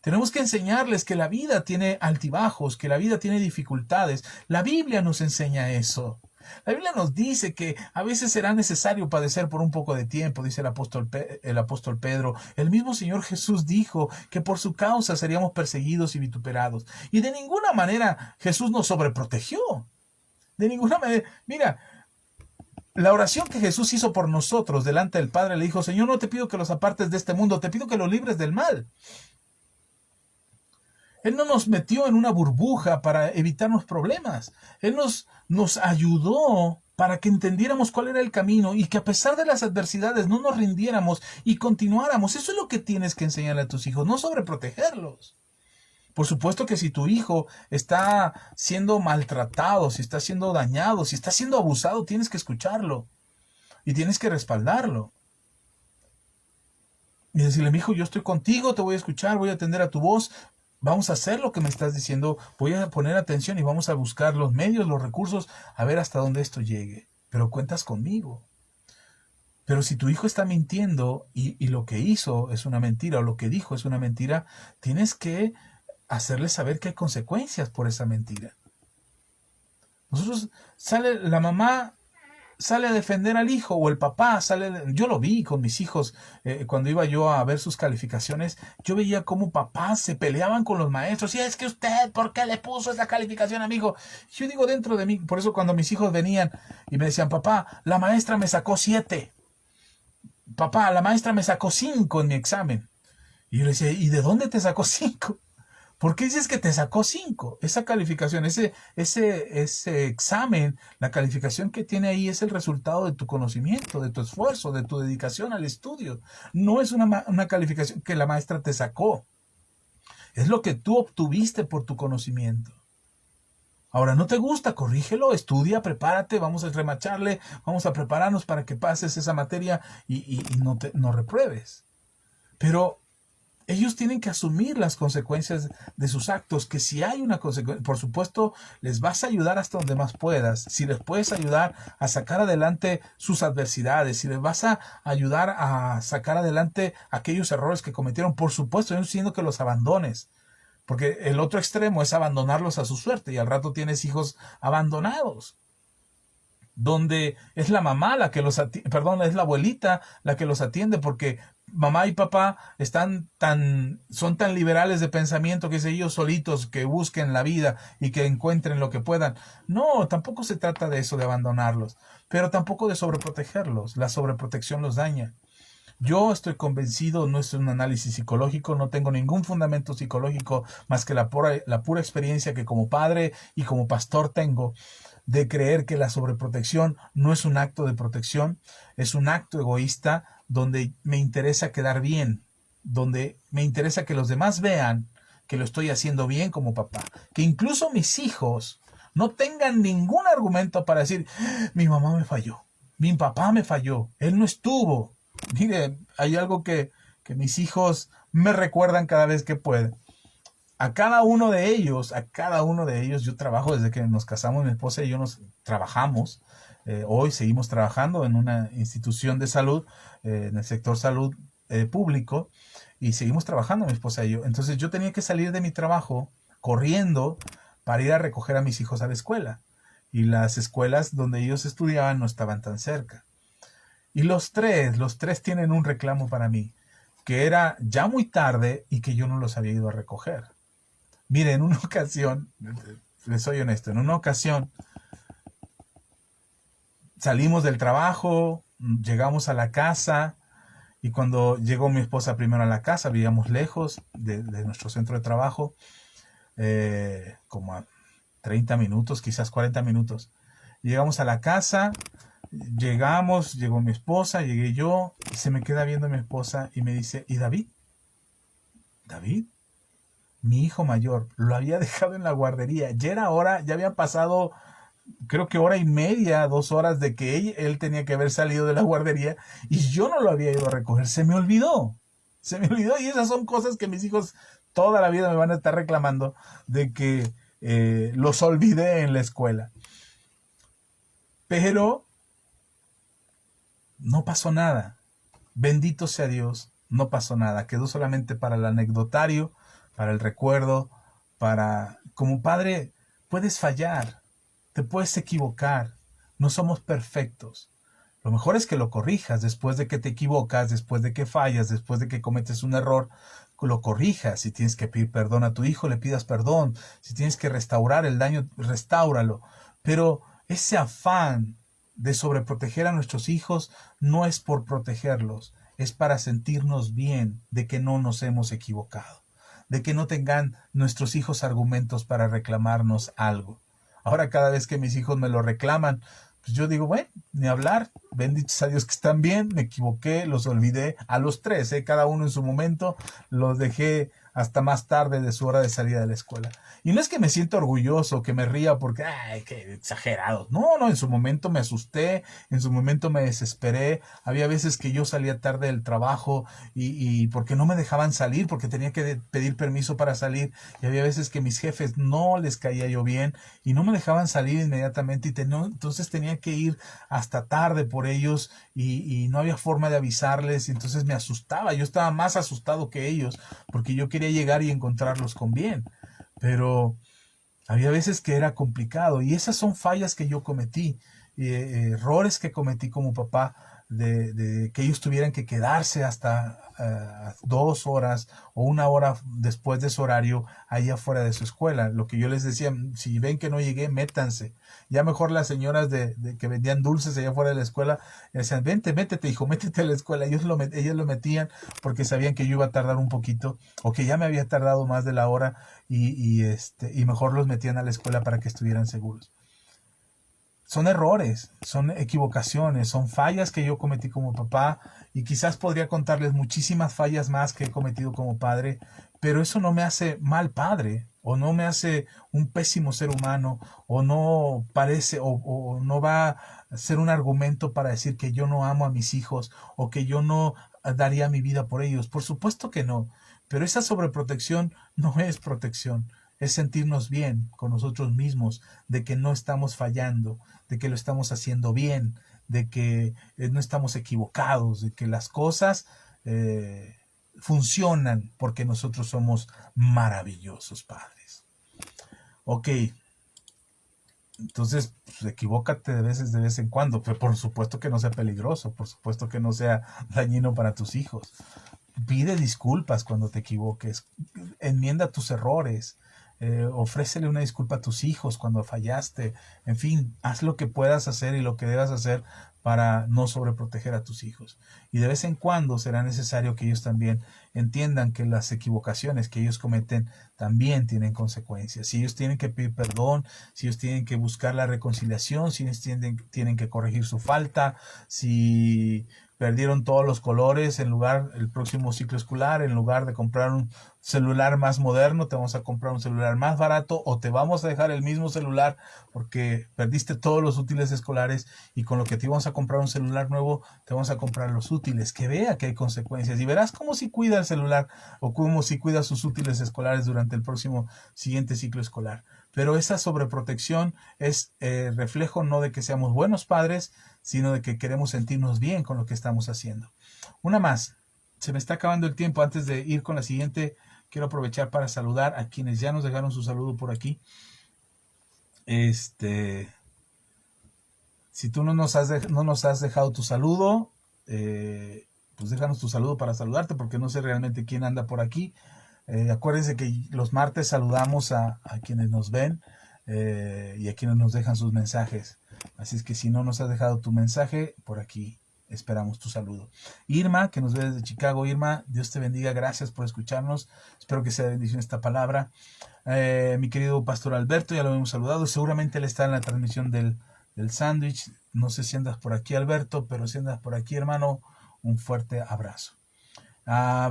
Tenemos que enseñarles que la vida tiene altibajos, que la vida tiene dificultades. La Biblia nos enseña eso. La Biblia nos dice que a veces será necesario padecer por un poco de tiempo, dice el apóstol Pedro. El mismo Señor Jesús dijo que por su causa seríamos perseguidos y vituperados. Y de ninguna manera Jesús nos sobreprotegió. De ninguna manera. Mira, la oración que Jesús hizo por nosotros delante del Padre, le dijo: Señor, no te pido que los apartes de este mundo, te pido que los libres del mal. Él no nos metió en una burbuja para evitarnos problemas. Él nos ayudó para que entendiéramos cuál era el camino y que a pesar de las adversidades no nos rindiéramos y continuáramos. Eso es lo que tienes que enseñarle a tus hijos, no sobreprotegerlos. Por supuesto que si tu hijo está siendo maltratado, si está siendo dañado, si está siendo abusado, tienes que escucharlo y tienes que respaldarlo. Y decirle: mi hijo, yo estoy contigo, te voy a escuchar, voy a atender a tu voz. Vamos a hacer lo que me estás diciendo, voy a poner atención y vamos a buscar los medios, los recursos, a ver hasta dónde esto llegue. Pero cuentas conmigo. Pero si tu hijo está mintiendo y lo que hizo es una mentira o lo que dijo es una mentira, tienes que hacerle saber que hay consecuencias por esa mentira. La mamá sale a defender al hijo, o el papá yo lo vi con mis hijos, cuando iba yo a ver sus calificaciones, yo veía cómo papás se peleaban con los maestros: y es que usted, ¿por qué le puso esa calificación a mi hijo? Yo digo dentro de mí, por eso cuando mis hijos venían y me decían: papá, la maestra me sacó 7, papá, la maestra me sacó 5 en mi examen, y yo le decía: ¿y de dónde te sacó 5? ¿Por qué dices que te sacó 5? Esa calificación, ese examen, la calificación que tiene ahí es el resultado de tu conocimiento, de tu esfuerzo, de tu dedicación al estudio. No es una calificación que la maestra te sacó. Es lo que tú obtuviste por tu conocimiento. Ahora, ¿no te gusta? Corrígelo, estudia, prepárate, vamos a remacharle, vamos a prepararnos para que pases esa materia y no repruebes. Pero ellos tienen que asumir las consecuencias de sus actos, que si hay una consecuencia, por supuesto, les vas a ayudar hasta donde más puedas. Si les puedes ayudar a sacar adelante sus adversidades, si les vas a ayudar a sacar adelante aquellos errores que cometieron, por supuesto, yo no estoy diciendo que los abandones, porque el otro extremo es abandonarlos a su suerte y al rato tienes hijos abandonados, donde es la mamá la que es la abuelita la que los atiende, porque mamá y papá son tan liberales de pensamiento que es ellos solitos que busquen la vida y que encuentren lo que puedan. No, tampoco se trata de eso, de abandonarlos, pero tampoco de sobreprotegerlos. La sobreprotección los daña. Yo estoy convencido, no es un análisis psicológico, no tengo ningún fundamento psicológico más que la pura experiencia que como padre y como pastor tengo, de creer que la sobreprotección no es un acto de protección, es un acto egoísta donde me interesa quedar bien, donde me interesa que los demás vean que lo estoy haciendo bien como papá, que incluso mis hijos no tengan ningún argumento para decir: mi mamá me falló, mi papá me falló, él no estuvo. Mire, hay algo que mis hijos me recuerdan cada vez que pueden. A cada uno de ellos, yo trabajo desde que nos casamos, mi esposa y yo nos trabajamos. Hoy seguimos trabajando en una institución de salud, en el sector salud público, y seguimos trabajando mi esposa y yo. Entonces yo tenía que salir de mi trabajo corriendo para ir a recoger a mis hijos a la escuela. Y las escuelas donde ellos estudiaban no estaban tan cerca. Y los tres tienen un reclamo para mí, que era ya muy tarde y que yo no los había ido a recoger. Mire, en una ocasión, les soy honesto, en una ocasión salimos del trabajo, llegamos a la casa y cuando llegó mi esposa primero a la casa, vivíamos lejos de nuestro centro de trabajo, como a 30 minutos, quizás 40 minutos. Llegamos a la casa, llegó mi esposa, llegué yo, y se me queda viendo mi esposa y me dice, ¿y David? ¿David? Mi hijo mayor, lo había dejado en la guardería, ya era hora, ya habían pasado creo que hora y media, 2 horas de que él tenía que haber salido de la guardería y yo no lo había ido a recoger. Se me olvidó y esas son cosas que mis hijos toda la vida me van a estar reclamando de que los olvidé en la escuela. Pero no pasó nada. Bendito sea Dios, no pasó nada. Quedó solamente para el anecdotario, para el recuerdo, como padre, puedes fallar, te puedes equivocar, no somos perfectos. Lo mejor es que lo corrijas después de que te equivocas, después de que fallas, después de que cometes un error, lo corrijas. Si tienes que pedir perdón a tu hijo, le pidas perdón. Si tienes que restaurar el daño, restáuralo. Pero ese afán de sobreproteger a nuestros hijos no es por protegerlos, es para sentirnos bien de que no nos hemos equivocado, de que no tengan nuestros hijos argumentos para reclamarnos algo. Ahora cada vez que mis hijos me lo reclaman, pues yo digo, bueno, ni hablar, benditos a Dios que están bien, me equivoqué, los olvidé, a los tres, cada uno en su momento, los dejé hasta más tarde de su hora de salida de la escuela. Y no es que me sienta orgulloso, que me ría porque, ay, qué exagerado. No, no, en su momento me asusté, en su momento me desesperé. Había veces que yo salía tarde del trabajo y porque no me dejaban salir, porque tenía que pedir permiso para salir. Y había veces que mis jefes no les caía yo bien y no me dejaban salir inmediatamente y entonces tenía que ir hasta tarde por ellos y no había forma de avisarles y entonces me asustaba. Yo estaba más asustado que ellos porque yo quería llegar y encontrarlos con bien. Pero había veces que era complicado y esas son fallas que yo cometí, errores que cometí como papá, de que ellos tuvieran que quedarse hasta 2 horas o una hora después de su horario ahí afuera de su escuela. Lo que yo les decía, si ven que no llegué, métanse. Ya mejor las señoras de que vendían dulces allá afuera de la escuela decían, vente, métete hijo, métete a la escuela. Ellos lo metían porque sabían que yo iba a tardar un poquito o que ya me había tardado más de la hora y mejor los metían a la escuela para que estuvieran seguros. Son errores, son equivocaciones, son fallas que yo cometí como papá y quizás podría contarles muchísimas fallas más que he cometido como padre, pero eso no me hace mal padre o no me hace un pésimo ser humano o no parece o no va a ser un argumento para decir que yo no amo a mis hijos o que yo no daría mi vida por ellos. Por supuesto que no, pero esa sobreprotección no es protección. Es sentirnos bien con nosotros mismos, de que no estamos fallando, de que lo estamos haciendo bien, de que no estamos equivocados, de que las cosas funcionan porque nosotros somos maravillosos padres. Ok, entonces pues, equivócate de vez en cuando, pero por supuesto que no sea peligroso, por supuesto que no sea dañino para tus hijos. Pide disculpas cuando te equivoques, enmienda tus errores, ofrécele una disculpa a tus hijos cuando fallaste, en fin, haz lo que puedas hacer y lo que debas hacer para no sobreproteger a tus hijos. Y de vez en cuando será necesario que ellos también entiendan que las equivocaciones que ellos cometen también tienen consecuencias. Si ellos tienen que pedir perdón, si ellos tienen que buscar la reconciliación, si ellos tienen que corregir su falta, si perdieron todos los colores el próximo ciclo escolar, en lugar de comprar un celular más moderno, te vamos a comprar un celular más barato o te vamos a dejar el mismo celular porque perdiste todos los útiles escolares y con lo que te íbamos a comprar un celular nuevo, te vamos a comprar los útiles. Que vea que hay consecuencias y verás cómo si cuida el celular o cómo si cuida sus útiles escolares durante el próximo siguiente ciclo escolar. Pero esa sobreprotección es reflejo no de que seamos buenos padres, sino de que queremos sentirnos bien con lo que estamos haciendo. Una más, se me está acabando el tiempo. Antes de ir con la siguiente, quiero aprovechar para saludar a quienes ya nos dejaron su saludo por aquí. Si tú no nos has dejado tu saludo, pues déjanos tu saludo para saludarte, porque no sé realmente quién anda por aquí. Acuérdense que los martes saludamos a quienes nos ven y a quienes nos dejan sus mensajes. Así es que si no nos has dejado tu mensaje, por aquí esperamos tu saludo. Irma, que nos ve desde Chicago. Irma, Dios te bendiga, gracias por escucharnos. Espero que sea de bendición esta palabra. Mi querido pastor Alberto, ya lo hemos saludado. Seguramente él está en la transmisión del sándwich. No sé si andas por aquí, Alberto, pero si andas por aquí, hermano, un fuerte abrazo.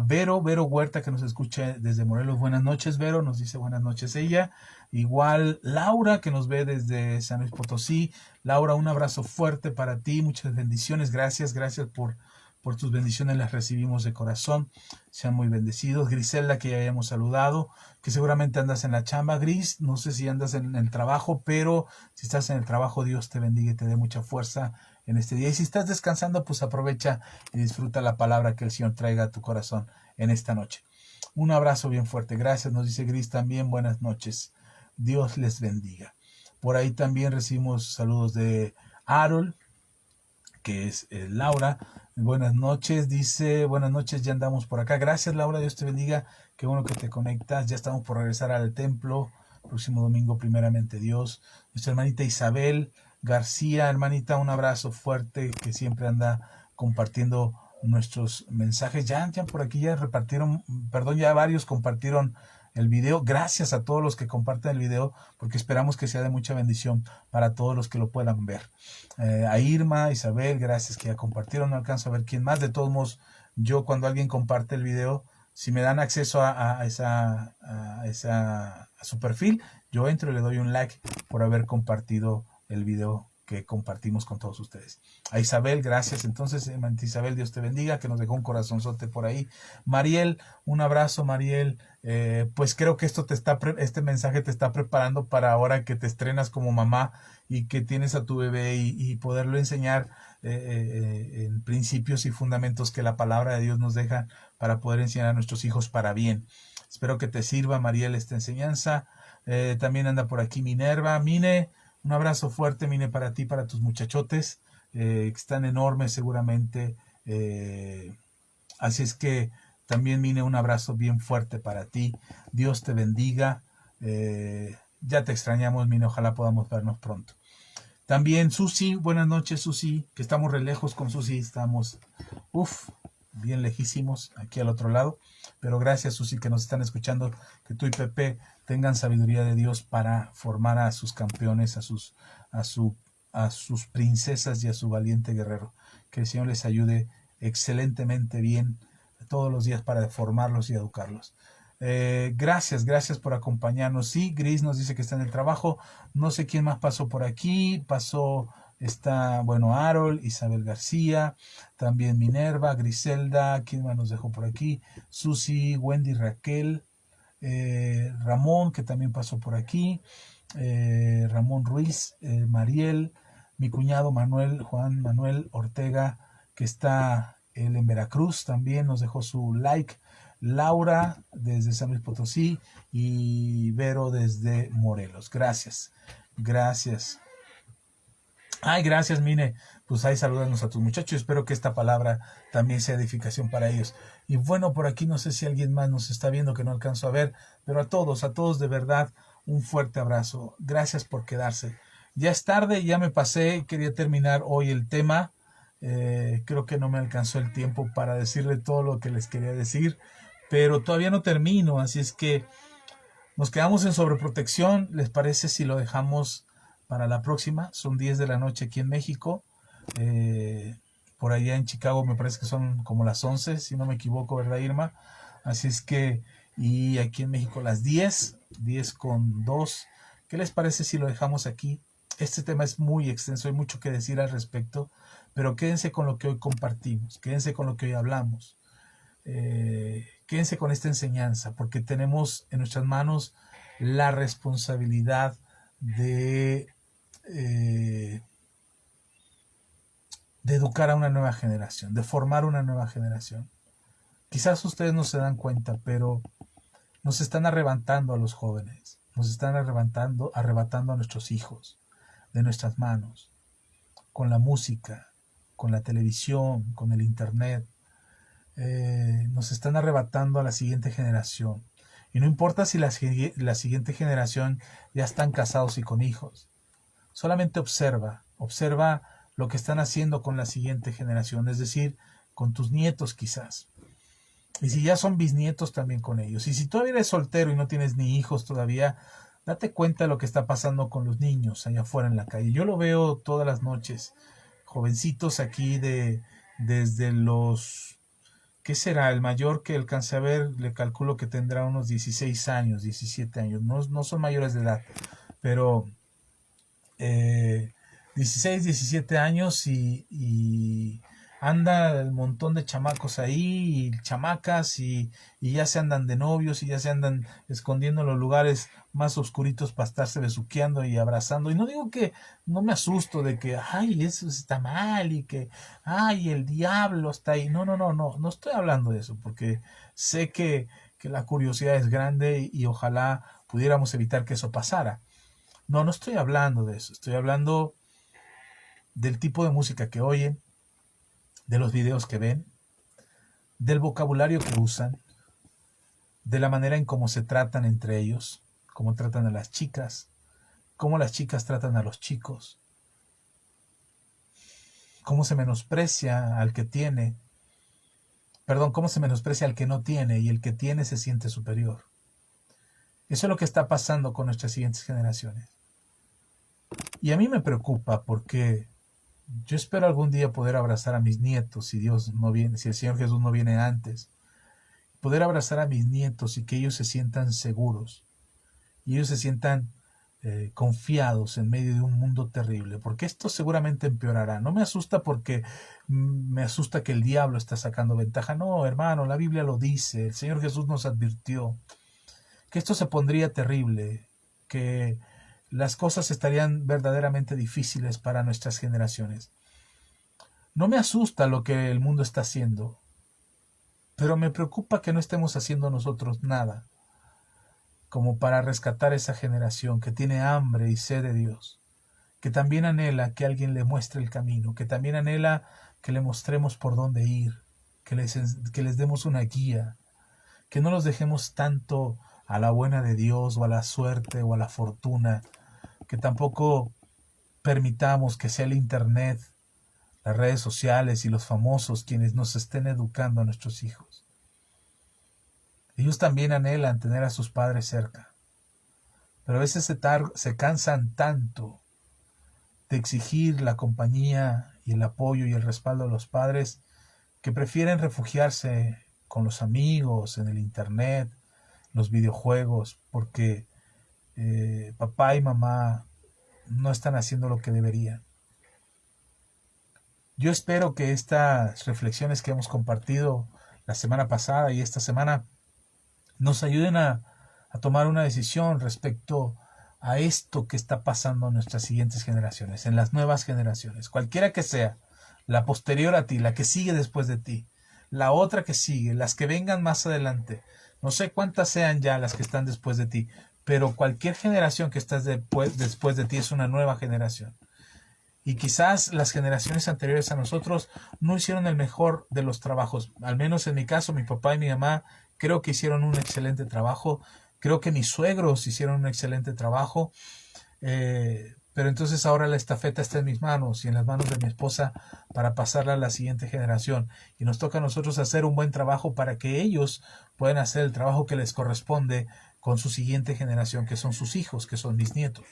Vero Huerta, que nos escucha desde Morelos. Buenas noches, Vero, nos dice buenas noches ella. Igual Laura, que nos ve desde San Luis Potosí. Laura, un abrazo fuerte para ti, muchas bendiciones, gracias por tus bendiciones, las recibimos de corazón, sean muy bendecidos. Griselda, que ya habíamos saludado, que seguramente andas en la chamba. Gris, no sé si andas en el trabajo, pero si estás en el trabajo, Dios te bendiga y te dé mucha fuerza en este día. Y si estás descansando, pues aprovecha y disfruta la palabra que el Señor traiga a tu corazón en esta noche. Un abrazo bien fuerte, gracias, nos dice Gris también, buenas noches, Dios les bendiga. Por ahí también recibimos saludos de Harold, que es Laura. Buenas noches, dice, buenas noches, ya andamos por acá. Gracias, Laura, Dios te bendiga, qué bueno que te conectas, ya estamos por regresar al templo, próximo domingo, primeramente Dios. Nuestra hermanita Isabel García, hermanita, un abrazo fuerte, que siempre anda compartiendo nuestros mensajes. Ya por aquí ya repartieron, perdón, ya varios compartieron el video. Gracias a todos los que comparten el video, porque esperamos que sea de mucha bendición para todos los que lo puedan ver. A Irma, Isabel, gracias que ya compartieron. No alcanzo a ver quién más. De todos modos, yo cuando alguien comparte el video, si me dan acceso a su perfil, yo entro y le doy un like por haber compartido el video que compartimos con todos ustedes. A Isabel, gracias. Entonces, Isabel, Dios te bendiga, que nos dejó un corazonzote por ahí. Mariel, un abrazo, Mariel. Pues creo que este mensaje te está preparando para ahora que te estrenas como mamá y que tienes a tu bebé y poderlo enseñar en principios y fundamentos que la palabra de Dios nos deja para poder enseñar a nuestros hijos para bien. Espero que te sirva, Mariel, esta enseñanza. También anda por aquí Minerva. Mine, un abrazo fuerte, Mine, para ti, para tus muchachotes, que están enormes seguramente. Así es que también, Mine, un abrazo bien fuerte para ti. Dios te bendiga. Ya te extrañamos, Mine, ojalá podamos vernos pronto. También Susi, buenas noches, Susi, que estamos re lejos con Susi, estamos, bien lejísimos aquí al otro lado. Pero gracias, Susi, que nos están escuchando, que tú y Pepe tengan sabiduría de Dios para formar a sus campeones, a sus princesas y a su valiente guerrero. Que el Señor les ayude excelentemente bien todos los días para formarlos y educarlos. Gracias por acompañarnos. Sí, Gris nos dice que está en el trabajo. No sé quién más pasó por aquí. Harold, Isabel García, también Minerva, Griselda, ¿quién más nos dejó por aquí? Susi, Wendy, Raquel, Ramón, que también pasó por aquí, Ramón Ruiz, Mariel, mi cuñado Juan Manuel Ortega, que está él en Veracruz, también nos dejó su like. Laura desde San Luis Potosí y Vero desde Morelos. Gracias. Ay, gracias, Mine. Pues ahí salúdanos a tus muchachos. Espero que esta palabra también sea edificación para ellos. Y bueno, por aquí no sé si alguien más nos está viendo que no alcanzo a ver, pero a todos de verdad, un fuerte abrazo. Gracias por quedarse. Ya es tarde, ya me pasé, quería terminar hoy el tema. Creo que no me alcanzó el tiempo para decirle todo lo que les quería decir, pero todavía no termino, así es que nos quedamos en sobreprotección. ¿Les parece si lo dejamos para la próxima? Son 10 de la noche aquí en México. Por allá en Chicago me parece que son como las 11, si no me equivoco, ¿verdad, Irma? Así es que, y aquí en México las 10 con 2. ¿Qué les parece si lo dejamos aquí? Este tema es muy extenso, hay mucho que decir al respecto, pero quédense con lo que hoy compartimos, quédense con lo que hoy hablamos. Quédense con esta enseñanza, porque tenemos en nuestras manos la responsabilidad de educar a una nueva generación, de formar una nueva generación. Quizás ustedes no se dan cuenta, pero nos están arrebatando a los jóvenes, nos están arrebatando a nuestros hijos de nuestras manos, con la música, con la televisión, con el internet, nos están arrebatando a la siguiente generación. Y no importa si la siguiente generación ya están casados y con hijos. Solamente observa lo que están haciendo con la siguiente generación, es decir, con tus nietos quizás. Y si ya son bisnietos, también con ellos. Y si todavía eres soltero y no tienes ni hijos todavía, date cuenta de lo que está pasando con los niños allá afuera en la calle. Yo lo veo todas las noches. Jovencitos aquí desde los... ¿Qué será? El mayor que alcance a ver, le calculo que tendrá unos 16 años, 17 años. No son mayores de edad, pero 16, 17 años y anda el montón de chamacos ahí y chamacas y ya se andan de novios y ya se andan escondiendo en los lugares más oscuritos para estarse besuqueando y abrazando. Y no digo que no me asusto de que, ay, eso está mal y que, ay, el diablo está ahí. No estoy hablando de eso porque sé que la curiosidad es grande y ojalá pudiéramos evitar que eso pasara. No estoy hablando de eso. Estoy hablando del tipo de música que oyen, de los videos que ven, del vocabulario que usan, de la manera en cómo se tratan entre ellos, cómo tratan a las chicas, cómo las chicas tratan a los chicos, cómo se menosprecia al que tiene, cómo se menosprecia al que no tiene y el que tiene se siente superior. Eso es lo que está pasando con nuestras siguientes generaciones. Y a mí me preocupa porque yo espero algún día poder abrazar a mis nietos, si Dios no viene, si el Señor Jesús no viene antes, poder abrazar a mis nietos y que ellos se sientan seguros y ellos se sientan confiados en medio de un mundo terrible, porque esto seguramente empeorará. No me asusta porque me asusta que el diablo está sacando ventaja. No, hermano, la Biblia lo dice, el Señor Jesús nos advirtió que esto se pondría terrible, que las cosas estarían verdaderamente difíciles para nuestras generaciones. No me asusta lo que el mundo está haciendo, pero me preocupa que no estemos haciendo nosotros nada como para rescatar esa generación que tiene hambre y sed de Dios, que también anhela que alguien le muestre el camino, que también anhela que le mostremos por dónde ir, que les demos una guía, que no los dejemos tanto a la buena de Dios o a la suerte o a la fortuna, que tampoco permitamos que sea el internet, las redes sociales y los famosos quienes nos estén educando a nuestros hijos. Ellos también anhelan tener a sus padres cerca, pero a veces se cansan tanto de exigir la compañía y el apoyo y el respaldo de los padres que prefieren refugiarse con los amigos, en el internet, los videojuegos, porque papá y mamá no están haciendo lo que deberían. Yo espero que estas reflexiones que hemos compartido la semana pasada y esta semana nos ayuden a tomar una decisión respecto a esto que está pasando en nuestras siguientes generaciones, en las nuevas generaciones, cualquiera que sea, la posterior a ti, la que sigue después de ti, la otra que sigue, las que vengan más adelante, no sé cuántas sean ya las que están después de ti, pero cualquier generación que está después de ti es una nueva generación. Y quizás las generaciones anteriores a nosotros no hicieron el mejor de los trabajos. Al menos en mi caso, mi papá y mi mamá creo que hicieron un excelente trabajo. Creo que mis suegros hicieron un excelente trabajo. Pero entonces ahora la estafeta está en mis manos y en las manos de mi esposa para pasarla a la siguiente generación. Y nos toca a nosotros hacer un buen trabajo para que ellos puedan hacer el trabajo que les corresponde con su siguiente generación, que son sus hijos, que son mis nietos.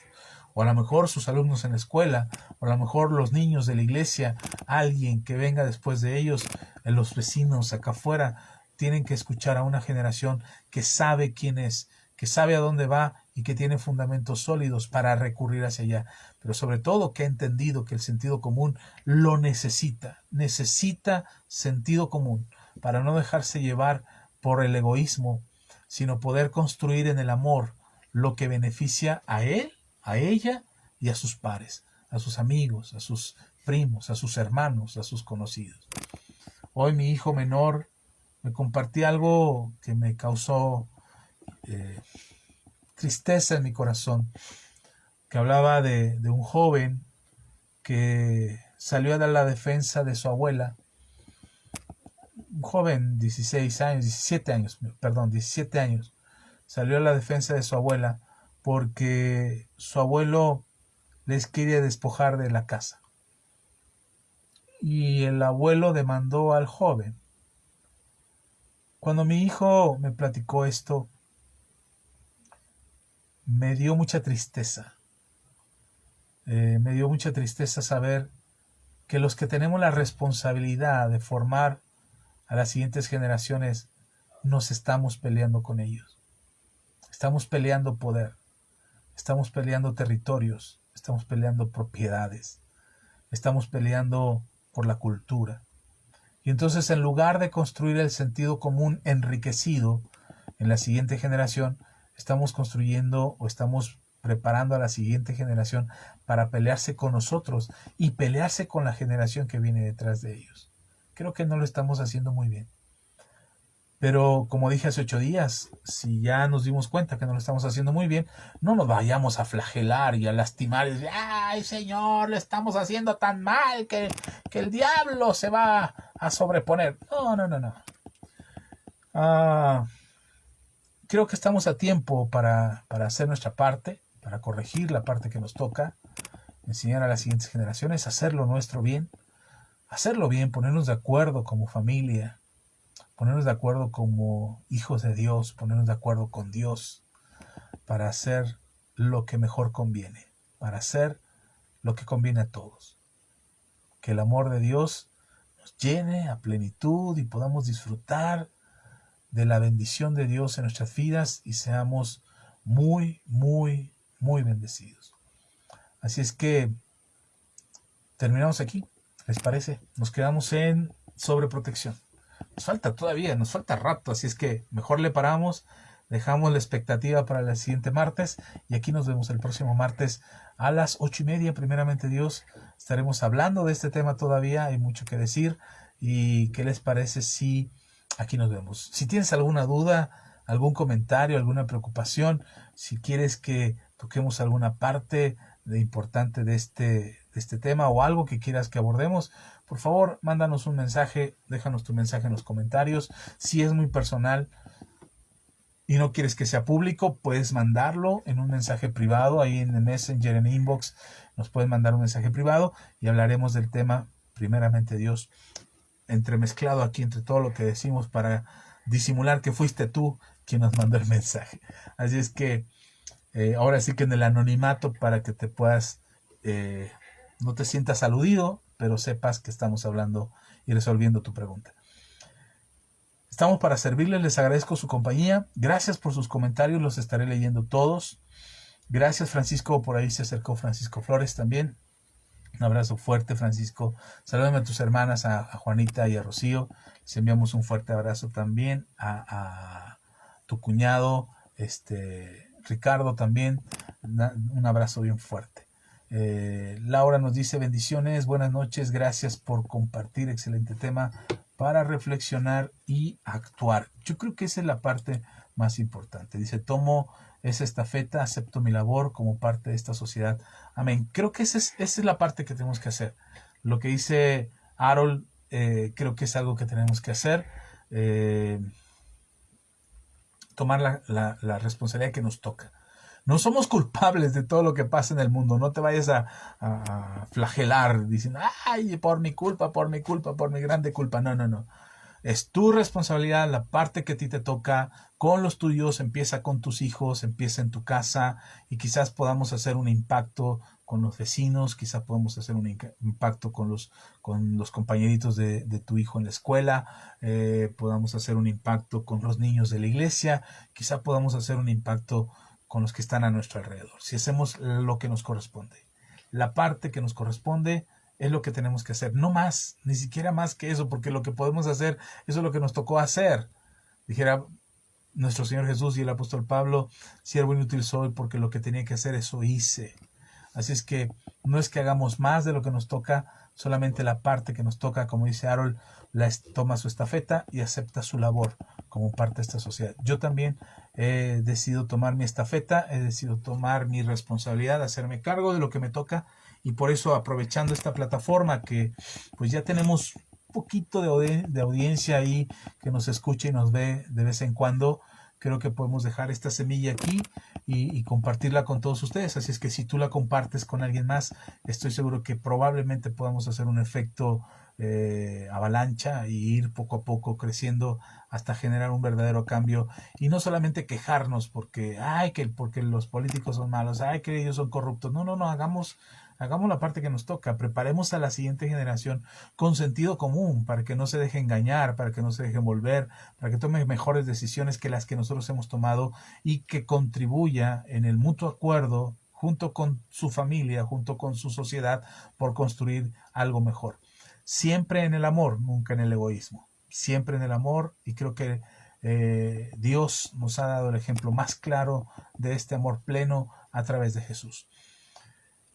O a lo mejor sus alumnos en la escuela, o a lo mejor los niños de la iglesia, alguien que venga después de ellos, los vecinos acá afuera, tienen que escuchar a una generación que sabe quién es, que sabe a dónde va y que tiene fundamentos sólidos para recurrir hacia allá. Pero sobre todo que ha entendido que el sentido común lo necesita sentido común para no dejarse llevar por el egoísmo, sino poder construir en el amor lo que beneficia a él, a ella y a sus pares, a sus amigos, a sus primos, a sus hermanos, a sus conocidos. Hoy mi hijo menor me compartía algo que me causó tristeza en mi corazón, que hablaba de un joven que salió a dar la defensa de su abuela, un joven, 17 años, salió a la defensa de su abuela porque su abuelo les quería despojar de la casa. Y el abuelo demandó al joven. Cuando mi hijo me platicó esto, me dio mucha tristeza. Me dio mucha tristeza saber que los que tenemos la responsabilidad de formar a las siguientes generaciones nos estamos peleando con ellos. Estamos peleando poder, estamos peleando territorios, estamos peleando propiedades, estamos peleando por la cultura. Y entonces, en lugar de construir el sentido común enriquecido en la siguiente generación, estamos construyendo o estamos preparando a la siguiente generación para pelearse con nosotros y pelearse con la generación que viene detrás de ellos. Creo que no lo estamos haciendo muy bien. Pero como dije hace 8 días, si ya nos dimos cuenta que no lo estamos haciendo muy bien, no nos vayamos a flagelar y a lastimar y decir, ¡ay, Señor, le estamos haciendo tan mal que el diablo se va a sobreponer! No. Creo que estamos a tiempo para hacer nuestra parte, para corregir la parte que nos toca, enseñar a las siguientes generaciones, hacerlo nuestro bien, ponernos de acuerdo como familia, ponernos de acuerdo como hijos de Dios, ponernos de acuerdo con Dios para hacer lo que mejor conviene, para hacer lo que conviene a todos. Que el amor de Dios nos llene a plenitud y podamos disfrutar de la bendición de Dios en nuestras vidas y seamos muy, muy, muy bendecidos. Así es que terminamos aquí, ¿les parece? Nos quedamos en sobreprotección. Nos falta rato, así es que mejor le paramos, dejamos la expectativa para el siguiente martes y aquí nos vemos el próximo martes a las 8:30, primeramente Dios. Estaremos hablando de este tema todavía, hay mucho que decir. ¿Y qué les parece si aquí nos vemos? Si tienes alguna duda, algún comentario, alguna preocupación, si quieres que toquemos alguna parte importante de este tema o algo que quieras que abordemos, por favor, mándanos un mensaje, déjanos tu mensaje en los comentarios. Si es muy personal y no quieres que sea público, puedes mandarlo en un mensaje privado, ahí en el Messenger, en Inbox, nos pueden mandar un mensaje privado y hablaremos del tema, primeramente Dios, entremezclado aquí entre todo lo que decimos para disimular que fuiste tú quien nos mandó el mensaje. Así es que ahora sí que en el anonimato, para que te puedas, no te sientas aludido, pero sepas que estamos hablando y resolviendo tu pregunta. Estamos para servirles, les agradezco su compañía. Gracias por sus comentarios, los estaré leyendo todos. Gracias, Francisco, por ahí se acercó Francisco Flores también. Un abrazo fuerte, Francisco. Salúdame a tus hermanas, a Juanita y a Rocío. Les enviamos un fuerte abrazo también a tu cuñado, Ricardo también. Un abrazo bien fuerte. Laura nos dice bendiciones, buenas noches, gracias por compartir, excelente tema para reflexionar y actuar. Yo creo que esa es la parte más importante. Dice, tomo esa estafeta, acepto mi labor como parte de esta sociedad. Amén. Creo que esa es la parte que tenemos que hacer. Lo que dice Harold, creo que es algo que tenemos que hacer. Tomar la responsabilidad que nos toca. No somos culpables de todo lo que pasa en el mundo. No te vayas a flagelar diciendo, ay, por mi culpa, por mi grande culpa. No. Es tu responsabilidad, la parte que a ti te toca con los tuyos, empieza con tus hijos, empieza en tu casa y quizás podamos hacer un impacto con los vecinos, quizás podamos hacer un impacto con los compañeritos de tu hijo en la escuela, podamos hacer un impacto con los niños de la iglesia, quizás podamos hacer un impacto con los que están a nuestro alrededor. Si hacemos lo que nos corresponde, la parte que nos corresponde es lo que tenemos que hacer, no más, ni siquiera más que eso, porque lo que podemos hacer, eso es lo que nos tocó hacer. Dijera nuestro Señor Jesús y el apóstol Pablo, siervo inútil soy, porque lo que tenía que hacer, eso hice. Así es que no es que hagamos más de lo que nos toca, solamente la parte que nos toca, como dice Harold, toma su estafeta y acepta su labor como parte de esta sociedad. Yo también he decidido tomar mi estafeta, he decidido tomar mi responsabilidad, hacerme cargo de lo que me toca y por eso, aprovechando esta plataforma que pues ya tenemos un poquito de audiencia ahí que nos escucha y nos ve de vez en cuando, creo que podemos dejar esta semilla aquí y compartirla con todos ustedes. Así es que si tú la compartes con alguien más, estoy seguro que probablemente podamos hacer un efecto avalancha y ir poco a poco creciendo hasta generar un verdadero cambio, y no solamente quejarnos porque porque los políticos son malos, que ellos son corruptos. No, no, no, hagamos la parte que nos toca, preparemos a la siguiente generación con sentido común para que no se deje engañar, para que no se deje envolver, para que tome mejores decisiones que las que nosotros hemos tomado, y que contribuya en el mutuo acuerdo junto con su familia, junto con su sociedad, por construir algo mejor. Siempre en el amor, nunca en el egoísmo. Siempre en el amor, y creo que Dios nos ha dado el ejemplo más claro de este amor pleno a través de Jesús.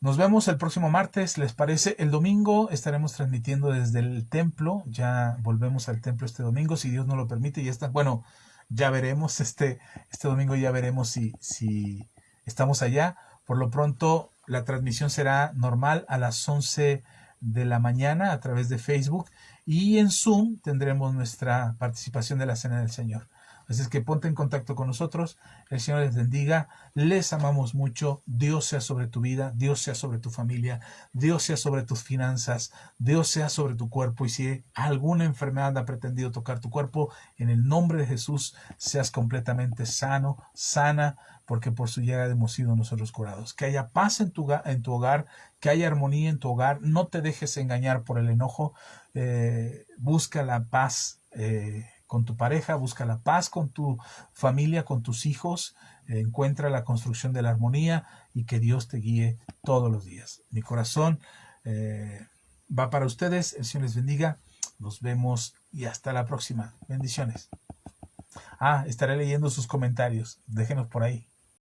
Nos vemos el próximo martes, ¿les parece? El domingo estaremos transmitiendo desde el templo. Ya volvemos al templo este domingo, si Dios nos lo permite. Y bueno, ya veremos, este domingo ya veremos si estamos allá. Por lo pronto, la transmisión será normal a las 11 de la mañana a través de Facebook, y en Zoom tendremos nuestra participación de la Cena del Señor. Así es que ponte en contacto con nosotros. El Señor les bendiga. Les amamos mucho. Dios sea sobre tu vida. Dios sea sobre tu familia. Dios sea sobre tus finanzas. Dios sea sobre tu cuerpo. Y si alguna enfermedad ha pretendido tocar tu cuerpo, en el nombre de Jesús, seas completamente sano, sana, porque por su llegada hemos sido nosotros curados. Que haya paz en tu hogar, que haya armonía en tu hogar. No te dejes engañar por el enojo. Busca la paz con tu pareja, busca la paz con tu familia, con tus hijos, encuentra la construcción de la armonía, y que Dios te guíe todos los días. Mi corazón va para ustedes. El Señor les bendiga. Nos vemos y hasta la próxima. Bendiciones. Estaré leyendo sus comentarios. Déjenos por ahí.